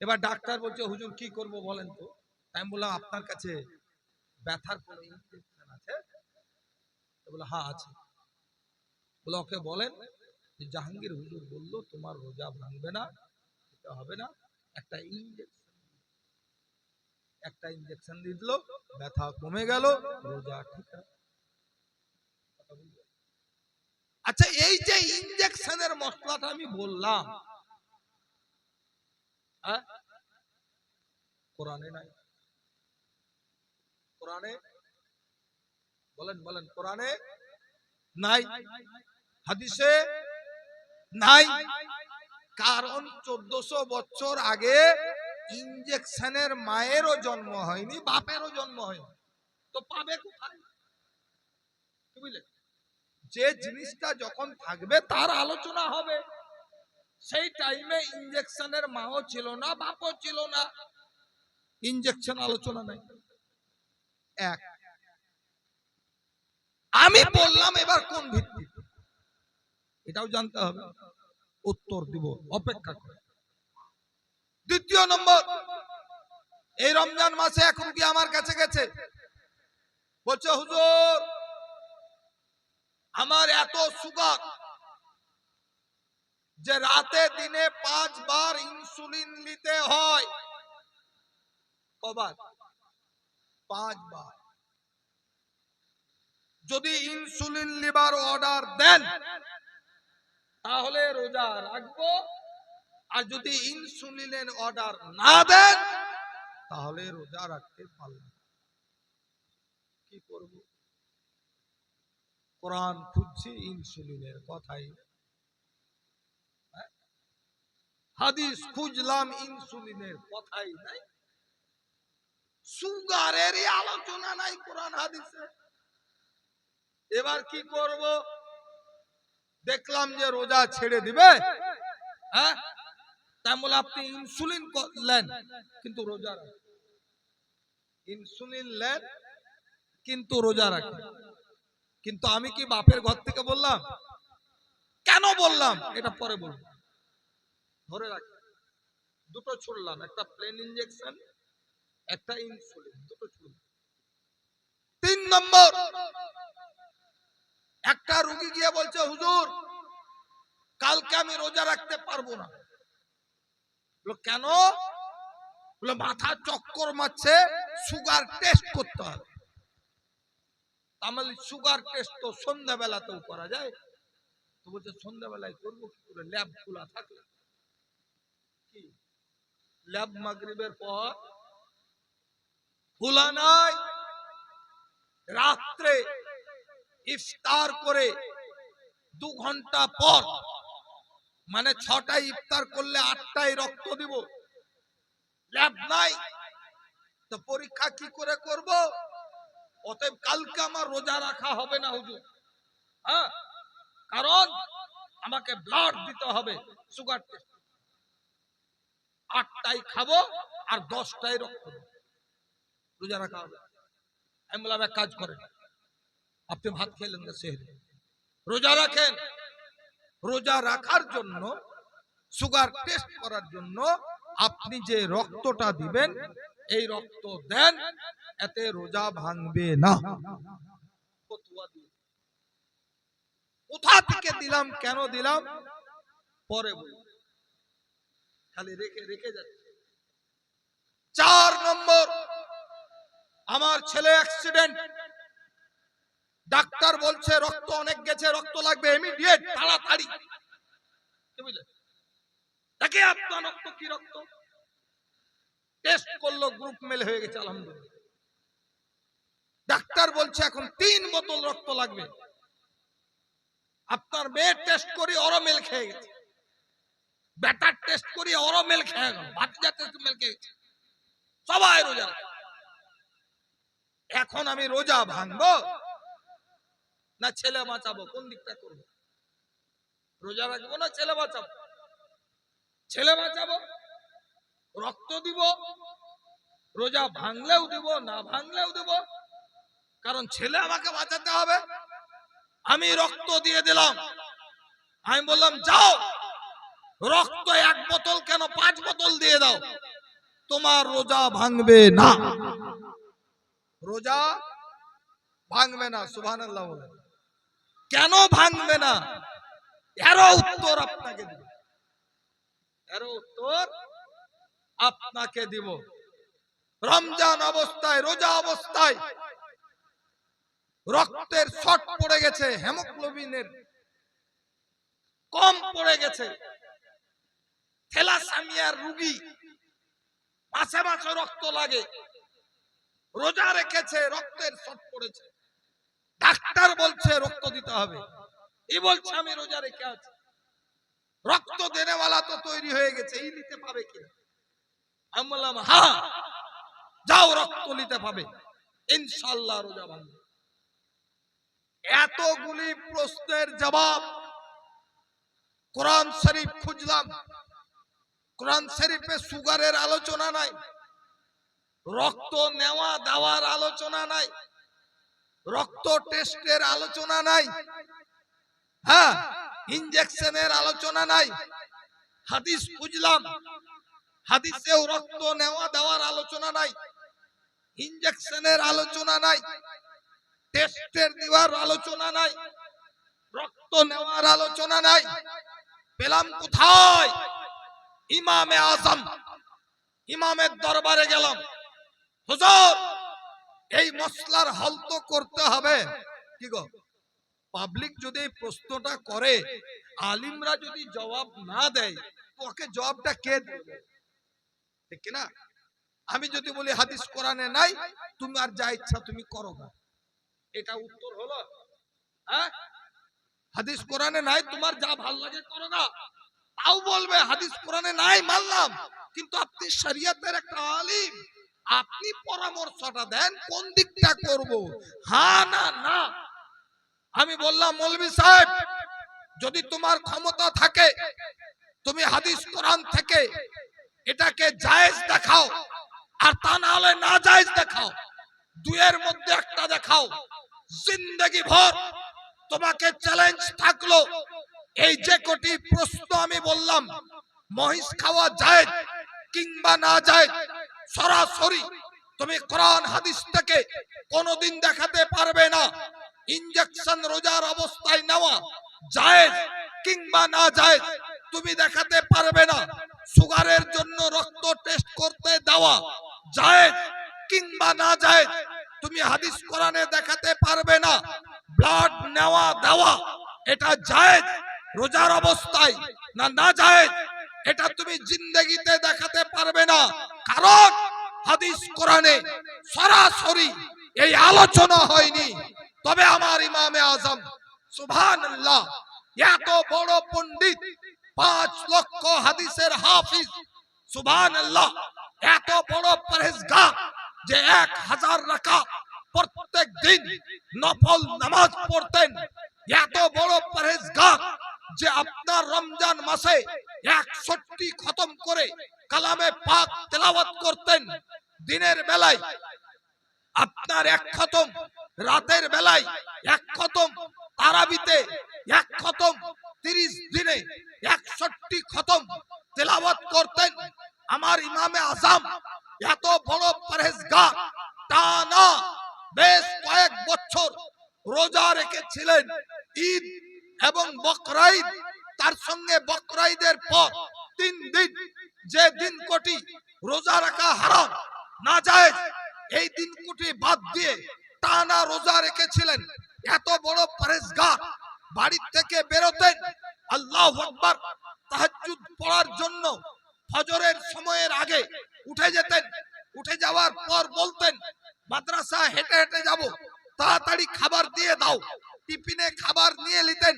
এবার ডাক্তার বলছে হুজুর কি করব বলেন তো। আমি বললাম আপনার কাছে ব্যথার কোনো ইনজেকশন আছে? বলে হ্যাঁ আছে। বলে ওকে বলেন যে জাহাঙ্গীর হুজুর বললো তোমার রোজা ভাঙবে না, এটা হবে না, একটা ইনজেকশন দিয়ে দিল, ব্যথা কমে গেল, রোজা ঠিক আছে। আচ্ছা এই যে ইনজেকশনের মশলাটা আমি বললাম, কোরআনে নাই। কোরআনে বলেন কোরআনে নাই, হাদিসে নাই। কারণ 1400 বছর আগে ইনজেকশনের মায়েরও জন্ম হয়নি, বাপেরও জন্ম হয়নি, তো পাবে কোথায়? বুঝলে, যে জিনিসটা যখন থাকবে তার আলোচনা হবে। সেই টাইমে ইনজেকশনের মাও ছিল না, বাপও ছিল না, ইনজেকশন আলোচনা নাই। এক, আমি বললাম এবার কোন ভিত্তিতে এটাও জানতে হবে, উত্তর দিব, অপেক্ষা করে। দ্বিতীয় নম্বর, এই রমজান মাসে এক রোগী আমার কাছে গেছে, বলছে হুজুর আমার এত সুগার যে রাতে দিনে 5 বার ইনসুলিন নিতে হয়। কবার? 5 বার। যদি ইনসুলিন লিভার অর্ডার দেন তাহলে রোজা রাখবো, আর যদি ইনসুলিনের অর্ডার না দেন তাহলে রোজা রাখতে পারবো না। কি করব? কোরআন খুঁজছি, ইনসুলিনের কথাই, হাদিস খুঁজলাম, ইনসুলিনের কথাই নাই, সুগারেরই আলোচনা নাই কোরআন হাদিসে। এবার কি করব? দেখলাম যে রোজা ছেড়ে দিবে, হ্যাঁ, তাই বলে আপনি ইনসুলিন নেন কিন্তু রোজা রাখেন, ইনসুলিন নেন কিন্তু রোজা রাখেন। কিন্তু আমি কি বাপের ঘর থেকে বললাম? কেন বললাম এটা পরে বলবো। ধরে রাখি, দুটো ছুড়লাম, একটা প্লেন ইনজেকশন, একটা ইনসুলিন, দুটো ছুড়লাম। 3 নম্বর, একটা রোগী গিয়ে বলছে হুজুর কালকে আমি রোজা রাখতে পারবো না। কেন? বলে মাথা চক্কর মারছে, সুগার টেস্ট করতে হবে। তাহলে সুগার টেস্ট তো সন্ধ্যাবেলাতেও করা যায়। তো বলছে সন্ধ্যাবেলায় করবো কি করে, ল্যাব খোলা থাকলে? কি ল্যাব মাগরিবের পর খোলা নাই? রাত্রে ইফতার করে 2 ঘন্টা পর, মানে 6টায় ইফতার করলে 8টায় রক্ত দিব, ল্যাব নাই, তো পরীক্ষা কি করে করব? অতএব কালকে আমার রোজা রাখা হবে না হুজুর, হ্যাঁ, কারণ আমাকে ব্লাড দিতে হবে, সুগার টেস্ট, 8টায় খাবো আর 10টায় রক্ত দেবো, রোজা রাখা হবে। আমি বললাম এক কাজ করেন, আপনি ভাত খেলেন না, সেহরি রোজা রাখেন। রোজা রাখার জন্য, সুগার টেস্ট করার জন্য আপনি যে রক্তটা দিবেন এই রক্ত দেন, এতে রোজা ভাঙবে না। কোথা থেকে দিলাম, কেন দিলাম পরে বলবো, খালি রেখে রেখে যাচ্ছে। 4 নম্বর, আমার ছেলে অ্যাক্সিডেন্ট, ডাক্তার বলছে রক্ত অনেক গেছে, রক্ত লাগবে ইমিডিয়েট, তাড়াতাড়ি। কি বুঝলেন? দেখে আপনার রক্ত কি রক্ত, টেস্ট করলো, গ্রুপ মেল হয়ে গেছে, আলহামদুলিল্লাহ। ডাক্তার বলছে এখন 3 বোতল রক্ত লাগবে। আপনার মেয়ে টেস্ট করি অরমেল খেয়ে গেছে, বেটার টেস্ট করি অরমেল খেয়ে গেল, ভাতিজা টেস্ট মেল খেয়ে গেছে, সবাই রোজা। এখন আমি রোজা ভাঙবো না ছেলে বাঁচাবো, কোন দিকটা করবো? রোজা রাখবো না ছেলে বাঁচাবো? ছেলে বাঁচাবো, রক্ত দিব, রোজা ভাঙলেও দিব না ভাঙলেও দিব, কারণ ছেলে আমাকে বাঁচাতে হবে। আমি রক্ত দিয়ে দিলাম, আমি বললাম যাও রক্ত 1 বোতল কেন 5 বোতল দিয়ে দাও, তোমার রোজা ভাঙবে না, রোজা ভাঙবে না। সুবহানাল্লাহ বলেন। কেন ভাঙবে না এরও উত্তর আপনাকে দিব, এরও উত্তর আপনাকে দিব। রমজান অবস্থায়, রোজা অবস্থায় রক্তের শর্ট পড়ে গেছে, হেমোগ্লোবিনের কম পড়ে গেছে, থ্যালাসেমিয়ার রোগী মাসে মাসে রক্ত লাগে, রোজা রেখেছে, রক্তের শর্ট পড়েছে, ডাক্তার বলছে রক্ত দিতে হবে, এই বলছে আমি রোজা রেখে আছি, রক্ত দেনেওয়ালা তো তৈরি হয়ে গেছে, এই নিতে পাবে কিনা? আমি বললাম হ্যাঁ যাও রক্ত নিতে পাবে, ইনশাআল্লাহ রোজা ভাঙবে। এতগুলি প্রশ্নের জবাব কোরআন শরীফ খুঁজলাম, কোরআন শরীফে সুগারের আলোচনা নাই, রক্ত নেওয়া দেওয়ার আলোচনা নাই, রক্ত টেস্টের আলোচনা নাই, হ্যাঁ, ইনজেকশনের আলোচনা নাই। হাদিস খুঁজলাম, হাদিসেও রক্ত নেওয়া দেওয়ার আলোচনা নাই, ইনজেকশনের আলোচনা নাই, টেস্টের দেওয়ার আলোচনা নাই, রক্ত নেওয়ার আলোচনা নাই। পেলাম কোথায়? ইমামে আজম, ইমামের দরবারে গেলাম, হুজুর এই মসলার হল তো করতে হবে। কি গো, পাবলিক যদি এই প্রশ্নটা করে, আলিমরা যদি জবাব না দেয়, ওকে জবাবটা কে দেবে? ঠিক না? আমি যদি বলি হাদিস কোরআনে নাই, তুমি আর যা ইচ্ছা তুমি করো না, এটা উত্তর হলো? হ্যাঁ, হাদিস কোরআনে নাই, তোমার যা ভালো লাগে করো না, তাও বলবে হাদিস কোরআনে নাই, মানলাম, কিন্তু আপনি শরীয়তের একটা আলিম, আপনি পরামর্শটা দেন কোন দিকটা করব, হ্যাঁ না না। আমি বললাম মৌলভী সাহেব, যদি তোমার ক্ষমতা থাকে তুমি হাদিস কোরআন থেকে এটাকে জায়েজ দেখাও, আর তা না হলে না জায়েজ দেখাও, দুয়ের মধ্যে একটা দেখাও। জিন্দেগি ভর তোমাকে চ্যালেঞ্জ থাকলো, এই যে কোটি প্রশ্ন আমি বললাম, মহিষ খাওয়া জায়েজ কিংবা না জায়েজ, সরাসরি তুমি কোরআন হাদিস থেকে কোনোদিন দেখাতে পারবে না। ইনজেকশন রোজার অবস্থায় নেওয়া জায়েজ কিংবা না জায়েজ তুমি দেখাতে পারবে না। সুগারের জন্য রক্ত টেস্ট করতে দেওয়া জায়েজ কিংবা না জায়েজ তুমি হাদিস কোরআনে দেখাতে পারবে না। ব্লাড নেওয়া দেওয়া এটা জায়েজ রোজার অবস্থায় না না জায়েজ এটা তুমি জিন্দেগিতে দেখাতে পারবে না, কারণ হাদিস কোরআনে সরাসরি এই আলোচনা হয়নি। তবে আমার ইমামে আজম সুবহানাল্লাহ, এত বড় পণ্ডিত, 5 লক্ষ হাদিসের হাফিজ, সুবহানাল্লাহ, এত বড় পরহেজগার যে 1000 রাকাত প্রত্যেক দিন নফল নামাজ পড়তেন, এত বড় পরহেজগার যে আপনার রমজান মাসে 61 খতম করে কালামে পাক তেলাওয়াত করতেন, দিনের বেলায় আপনার 1 খতম, রাতের বেলায় 1 খতম, তারাবিতে 1 খতম, 30 দিনে 61 খতম তেলাওয়াত করতেন। আমার ইমামে আজম এত বড় পরহেজগার, টানা বেশ কয়েক বছর রোজা রেখেছিলেন। ঈদ এবং বকরা ঈদ, তার সঙ্গে বকরা ঈদের পর 3 দিন যে দিন কোটি রোজা রাখা হারাম নাজায়েজ, এই দিন কোটি বাদ দিয়ে টানা রোজা রেখেছিলেন। এত বড় পরহেজগার বাড়ি থেকে বেরোতেন, আল্লাহু আকবার, তাহাজ্জুদ পড়ার জন্য ফজরের সময়ের আগে উঠে যেতেন। উঠে যাওয়ার পর বলতেন মাদ্রাসা হেঁটে হেঁটে যাব, তাড়াতাড়ি খাবার দিয়ে দাও। টিফিনে খাবার নিয়ে নিতেন,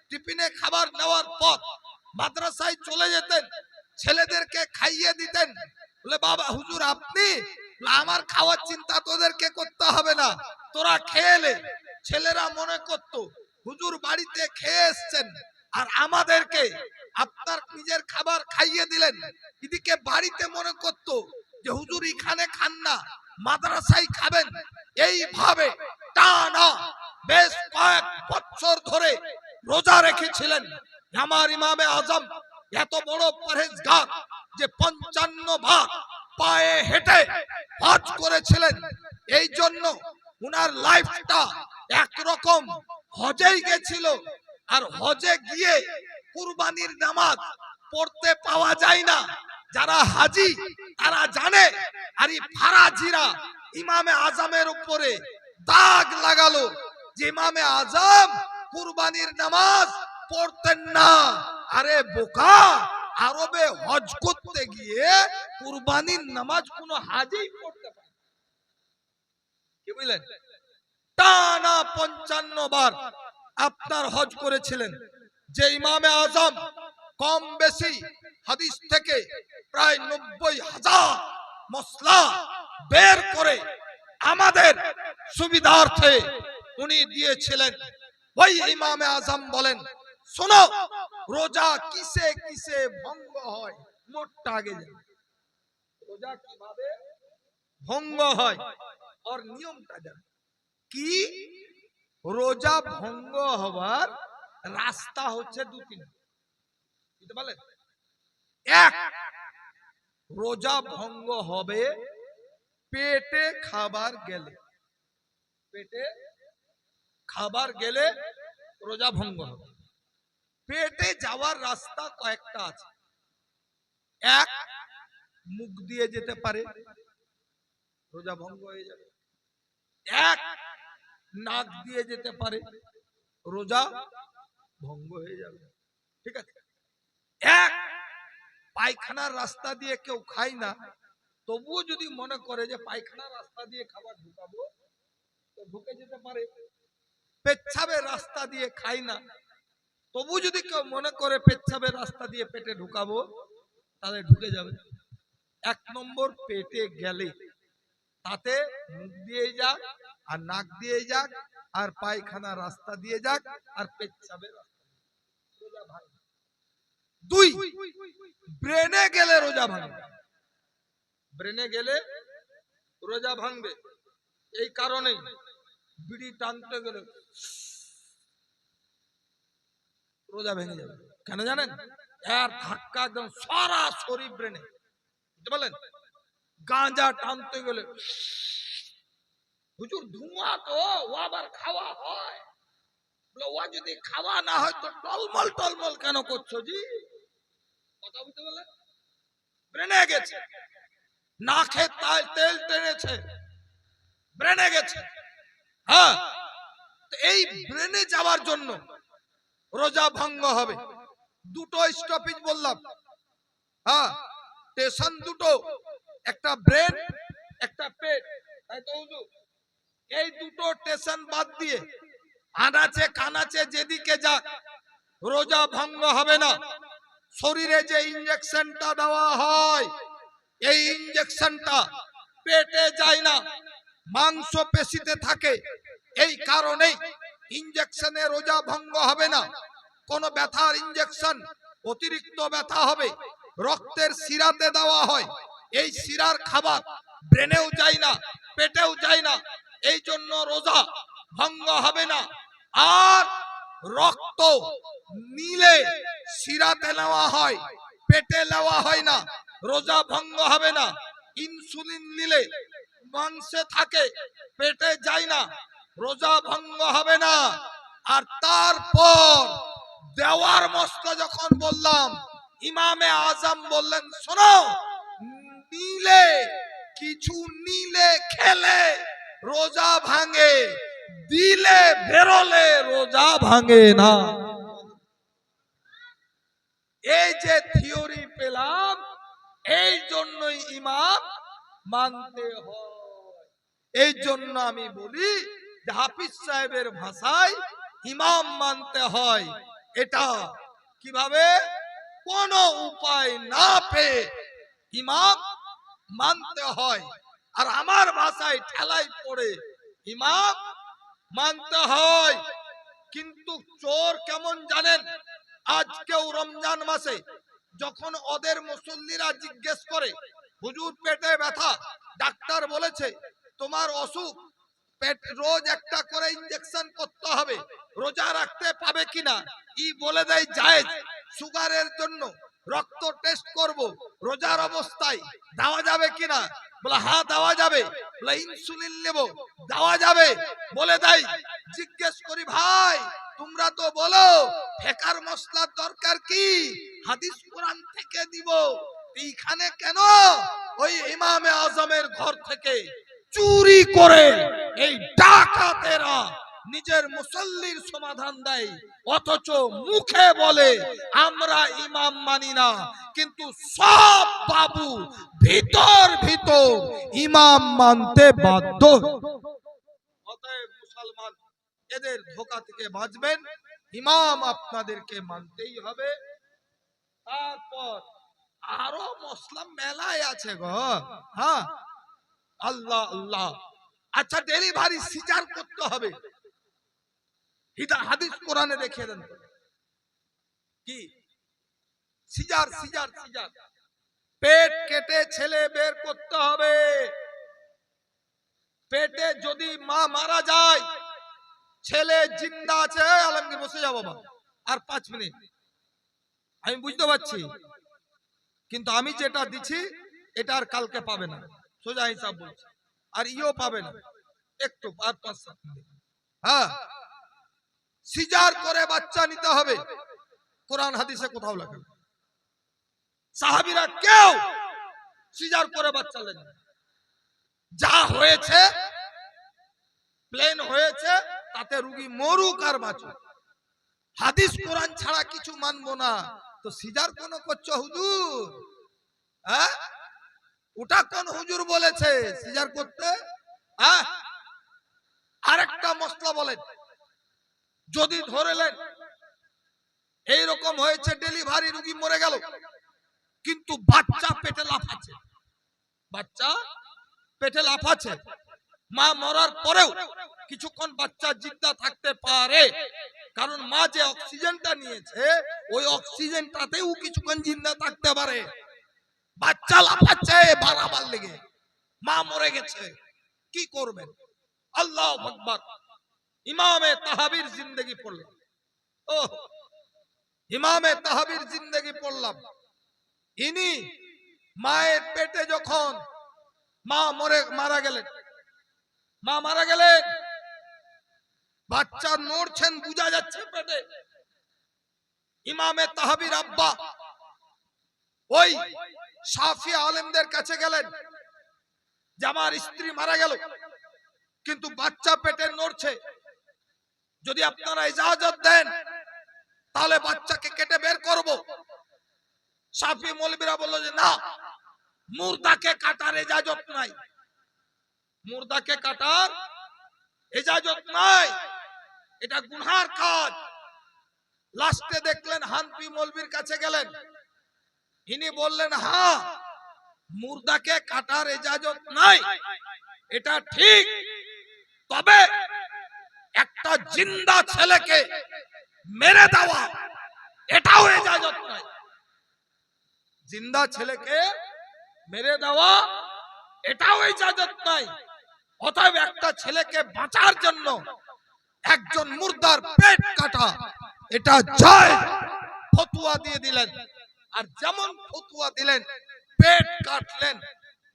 টিফিনে খাবার নেওয়ার পর মাদ্রাসায় চলে যেতেন, ছেলেদেরকে খাইয়ে দিতেন। বলে বাবা হুজুর আপনি, আমার খাওয়ার চিন্তা তোদেরকে করতে হবে না, তোরা খেয়ে নে। ছেলেরা মনে করত হুজুর বাড়িতে খেয়ে এসছেন আর আমাদেরকে আপনার নিজের খাবার খাইয়ে দিলেন। এদিকে বাড়িতে মনে করত যে হুজুর এখানে খান না, মাদ্রাসায় খাবেন। এইভাবে টানা বেশ কয়েক বছর ধরে রোজা রেখেছিলেন আমার ইমামে আজম। এত বড় পরহেজগার যে 55 বার পায়ে হেঁটে হজ করেছিলেন। এই জন্য উনার লাইফটা একরকম হজেই গেছিল। আর হজে গিয়ে কুরবানির নামাজ পড়তে পাওয়া যায় না। যারা হাজি তারা জানে। আর এই ফারাজিরা ইমামে আজমের উপরে দাগ লাগালো যে ইমামে আজম কুরবানির নামাজ পড়তেন না। আরে বোকা, আরবে হজ করতে গিয়ে কুরবানির নামাজ কোন হাজি পড়তে পারে? কি বুঝলেন? টানা 55 বার আপনার হজ করেছিলেন যে ইমামে আজম কম বেশি হাদিস থেকে প্রায় 90,000 মসলা বের করে আমাদের সুবিধার্থে উনি দিয়েছিলেন। ওই ইমামে আজম বলেন, শোনো রোজা কিসে কিসে ভঙ্গ হয়, মোটটা আগে যান। রোজা কিভাবে ভঙ্গ হয়, ওর নিয়মটা জানো কি? রোজা ভঙ্গ হওয়ার রাস্তা হচ্ছে দু তিনটা, বুঝতে পারলেন? এক, রোজা ভঙ্গ হবে পেটে খাবার গেলে। পেটে খাবার গেলে রোজা ভঙ্গ হবে। পেটে যাওয়ার রাস্তা কয়েকটা আছে। এক, মুখ দিয়ে যেতে পারে, রোজা ভঙ্গ হয়ে যাবে। এক, নাক দিয়ে যেতে পারে, রোজা ভঙ্গ হয়ে যাবে। ঠিক আছে? এক, পায়খানার রাস্তা দিয়ে কেউ খায় না, তবুও যদি মনে করে যে পায়খানার রাস্তা দিয়ে খাবার ঢুকাবো, তো ঢুকে যেতে পারে। পেচ্ছাবের রাস্তা দিয়ে খাই না, তবু যদি কেউ মনে করে পেচ্ছাবের রাস্তা দিয়ে পেটে ঢুকাবো, তাহলে ঢুকে যাবে। এক নম্বর, পেটে গেলে তাতে মুখ দিয়ে যাক আর নাক দিয়ে যাক আর পায়খানা রাস্তা দিয়ে যাক আর পেচ্ছাবের রাস্তা, রোজা ভাঙবে। দুই, ব্রেনে গেলে রোজা ভাঙবে। ব্রেনে গেলে রোজা ভাঙবে। এই কারণেই বিড়ি টানতে গেলে রোজা ভেঙে যাবে। কেন জানেন? এর ধাক্কা একদম সরাসরি ব্রেনে, বুঝতে পারলেন? গাঁজা টানতে গেলে হুজুর ধোঁয়া তো, ও আবার খাওয়া হয়, ও যদি খাওয়া না হয় তো টলমল টলমল কেন করছো জি? কথা বুঝতে পারলেন? ব্রেনে গেছে। নাকে তেল টেনেছে, ব্রেনে গেছে। হ্যাঁ, এই ব্রেনে যাওয়ার জন্য রোজা ভঙ্গ হবে। দুটো স্টপেজ বললাম, হ্যাঁ, স্টেশন দুটো, একটা ব্রেন একটা পেট, তাই তো হুজুর? এই দুটো স্টেশন বাদ দিয়ে আনাচে কানাচে যেদিকে যাক রোজা ভঙ্গ হবে না। শরীরে যে ইনজেকশনটা দেওয়া হয়, এই ইনজেকশনটা পেটে যায় না, মাংস পেশিতে থাকে। এই কারণেই ইনজেকশনে রোজা ভঙ্গ হবে না। কোন ব্যথার ইনজেকশন অতিরিক্ত ব্যথা হবে, রক্তের শিরাতে দেওয়া হয়, এই শিরার খাবার ব্রেনেও যায় না, পেটেও যায় না, এই জন্য রোজা ভঙ্গ হবে না। আর রক্ত নিলে শিরাতে নেওয়া হয়, পেটে নেওয়া হয় না, রোজা ভঙ্গ হবে না। ইনসুলিন নিলে মাংসে থাকে, পেটে যায় না, রোজা ভঙ্গ হবে না। আর তারপর দেওয়ার মশলা যখন বললাম, ইমামে আজম বললেন, শোনো, নিলে, কিছু নিলে খেলে রোজা ভাঙে, দিলে বেরোলে রোজা ভাঙে না। এই যে থিওরি পেলাম, এই জন্যই ইমাম মানতে হয়। এই জন্য আমি বলি যে হাফিজ সাহেবের ভাষায় ইমাম মানতে হয়। এটা কিভাবে? কোন উপায় না পেয়ে ইমাম মানতে হয়। আর আমার ভাষায় ঠেলাই পড়ে ইমাম মানতে হয়। কিন্তু চোর কেমন জানেন? আজকেও রমজান মাসে যখন ওদের মুসল্লিরা জিজ্ঞেস করে, হুজুর পেটে ব্যথা, ডাক্তার বলেছে তোমার অসুখ, পেট রোজ একটা করে ইনজেকশন করতে হবে, রোজা রাখতে পাবে কিনা? ই বলে দেয় জায়েজ। সুগারের জন্য রক্ত টেস্ট করব, রোজার অবস্থায় দেওয়া যাবে কিনা? বলে হ্যাঁ দেওয়া যাবে। বলে ইনসুলিন নেব, দেওয়া যাবে। বলে দেয়, জিজ্ঞেস করি ভাই তোমরা তো বলো ফেকার মশলার দরকার কি, হাদিস কোরআন থেকে দিব, এইখানে কেন ওই ইমামে আজমের ঘর থেকে চুরি করে এই ডাকাতেরা নিজের মুসল্লির সমাধান দেয়, অথচ মুখে বলে আমরা ইমাম মানি না, কিন্তু সব বাবু ভিতর ভিতর ইমাম মানতে বাধ্য। অতএব মুসলমান, এদের ধোঁকা থেকে বাঁচবেন, ইমাম আপনাদেরকে মানতেই হবে। তারপর আরো মশলা মেলায় আছে গো। হ্যাঁ, আল্লাহ আল্লাহ। আচ্ছা, ডেলিভারি সিজার করতে হবে, হাদিস কোরআনে দেখিয়ে দেন কি? সিজার সিজার সিজার, পেট কেটে ছেলে বের করতে হবে। পেটে যদি মা মারা যায়, ছেলে জিন্দা আছে, আলমগীর বসে যাও বাবা, আর 5 মিনিট, আমি বুঝতে পারছি, কিন্তু আমি যেটা দিচ্ছি এটা আর কালকে পাবে না, সোজা হিসাব বলছি, আর ইও পাবে না, একটু আর 5-7 মিনিট। হ্যাঁ, সিজার করে বাচ্চা নিতে হবে, কোরআন হাদিসে কোথাও লেখা নেই। সাহাবীরা কেউ সিজার করে বাচ্চা নেন, যা হয়েছে প্লেন হয়েছে, তাতে রোগী মরুক আর বাঁচুক, হাদিস কোরআন ছাড়া কিছু মানবো না। তো সিজার কোন করছো হুজুর? হ্যাঁ, ওটা কোন হুজুর বলেছে সিজার করতে? হ্যাঁ, আরেকটা মশলা বলেন, যদি ধরেলেন এইরকম হয়েছে, ডেলিভারি রোগী মরে গেল, কিন্তু বাচ্চা পেটে লাফাচ্ছে, বাচ্চা পেটে লাফাচ্ছে, মা মরার পরেও কিছুক্ষণ বাচ্চা জিন্দা থাকতে পারে, কারণ মা যে অক্সিজেনটা নিয়েছে ওই অক্সিজেনটাতেও কিছুক্ষণ জিন্দা থাকতে পারে। বাচ্চা লাফাচ্ছে বাড়াবার লেগে, মা মরে গেছে, কি করবেন? আল্লাহু আকবার। ইমামে তাহাবির জিন্দেগি পড়লাম, ও ইমামে তাহাবির জিন্দেগি পড়লাম। ইনি মায়ের পেটে যখন মা মারা গেলেন, বাচ্চা নড়ছেন, বোঝা যাচ্ছে পেটে। ইমামে তাহাবির আব্বা ওই শাফি আলেমদের কাছে গেলেন যে আমার স্ত্রী মারা গেল, কিন্তু বাচ্চা পেটে নড়ছে, যদি আপনারা ইজাজত দেন তাহলে বাচ্চাকে কেটে বের করব। শাফি মৌলবীরা বলল যে না, মুর্দাকে কাটার ইজাজত নাই, মুর্দাকে কাটার ইজাজত নাই, এটা গুনার কাজ। লাস্টে দেখলেন হানফি মৌলবীর কাছে গেলেন, ইনি বললেন হ্যাঁ, মুর্দাকে কাটার ইজাজত নাই, এটা ঠিক, তবে একটা জিন্দা ছেলেকে মেরে দেওয়া এটাও ইজাজত নাই, জিন্দা ছেলেকে মেরে দেওয়া এটাও ইজাজত নাই। অতএব একটা ছেলেকে বাঁচার জন্য একজন মুর্দার পেট কাটা এটা জায়েজ, ফতোয়া দিয়ে দিলেন। আর যেমন ফতোয়া দিলেন, পেট কাটলেন,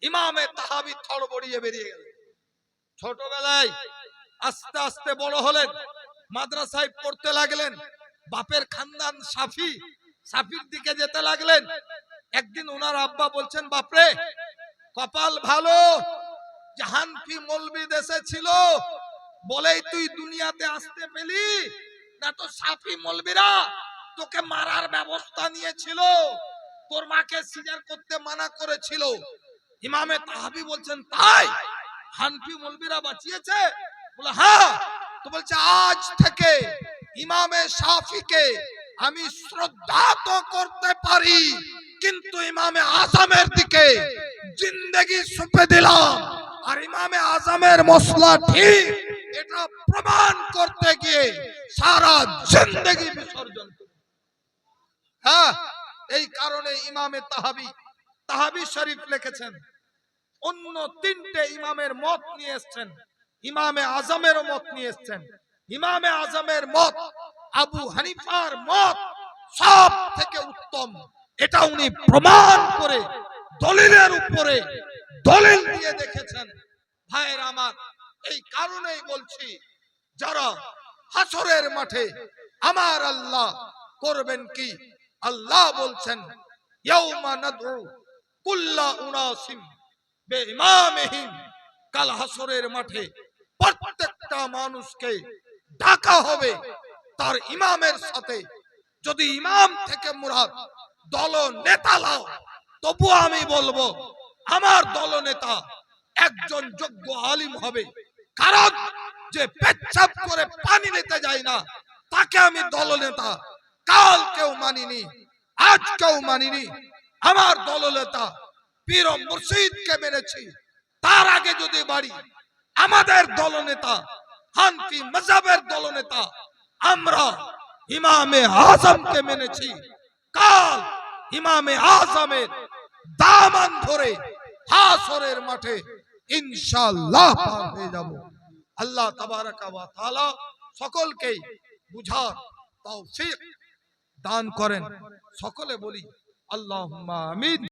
ইমামে তাহাবি থড়বড়িয়ে বেরিয়ে গেলেন। ছোটবেলায় আস্তে আস্তে বড় হলেন, মাদ্রাসায় পড়তে লাগলেন, বাপের খানদান সাফির দিকে যেতে লাগলেন। একদিন ওনার আব্বা বলছেন, বাপরে কপাল ভালো যে হানফি মৌলবি দেশে ছিল বলেই তুই দুনিয়াতে আসতে পেলি, না তো সাফি মৌলবিরা তোকে মারার ব্যবস্থা নিয়েছিল, তোর মাকে সিজার করতে মানা করেছিল। ইমামে তাহাবি বলছেন, তাই হানফি মৌলবিরা বাঁচিয়েছে? বলে হ্যাঁ। তো বলছে আজ থেকে ইমামে শাফিকে আমি শ্রদ্ধা তো করতে পারি, কিন্তু ইমামে আজমের দিকে জিন্দেগি সঁপে দিলাম, আর ইমামে আজমের মসলা ঠিক এটা প্রমাণ করতে গিয়ে সারা জিন্দেগি বিসর্জন করি। হ্যাঁ, এই কারণে ইমামে তাহাবি শরীফ লিখেছেন, অন্য 3টে ইমামের মত নিয়ে এসেছেন, ইমামে আজমেরও মত নিয়ে এসেছেন। ইমামে আজমের মত, আবু হানিফার মত সব থেকে উত্তম, এটা উনি প্রমাণ করে দলিলের উপরে দলিল দিয়ে দেখেছেন। ভাইয়েরা আমার, এই কারণেই বলছি, যারা হাসরের মাঠে আমার আল্লাহ করবেন কি, আল্লাহ বলছেন ইয়াউমা নাদউ কুল্লা উনাসিম বিইমামিহিম, কাল হাসরের মাঠে প্রত্যেকটা মানুষকে ডাকা হবে তার ইমামের সাথে। যদি ইমাম থেকে মুরাদ দল নেতা লাও, তবু আমি বলবো আমার দল নেতা একজন যোগ্য আলিম হবে, কারণ যে পেচ্ছাপ করে পানি নিতে যায় না তাকে আমি দল নেতা কাল কেউ মানিনি, আজ কেউ মানিনি। আমার দল নেতা পীর ও মুর্শিদকে মেনেছি, তার আগে যদি বাড়ি আমাদের দল নেতা হানফি মাযহাবের দল নেতা আমরা ইমামে আজমকে মেনেছি, কাল ইমামে আজমের দামান ধরে হাসরের মাঠে ইনশাআল্লাহ পার হয়ে যাব। আল্লাহ তাবারাকা ওয়া তাআলা সকলকে বুঝার তৌফিক দান করেন। সকলে বলি আল্লাহুম্মা আমিন।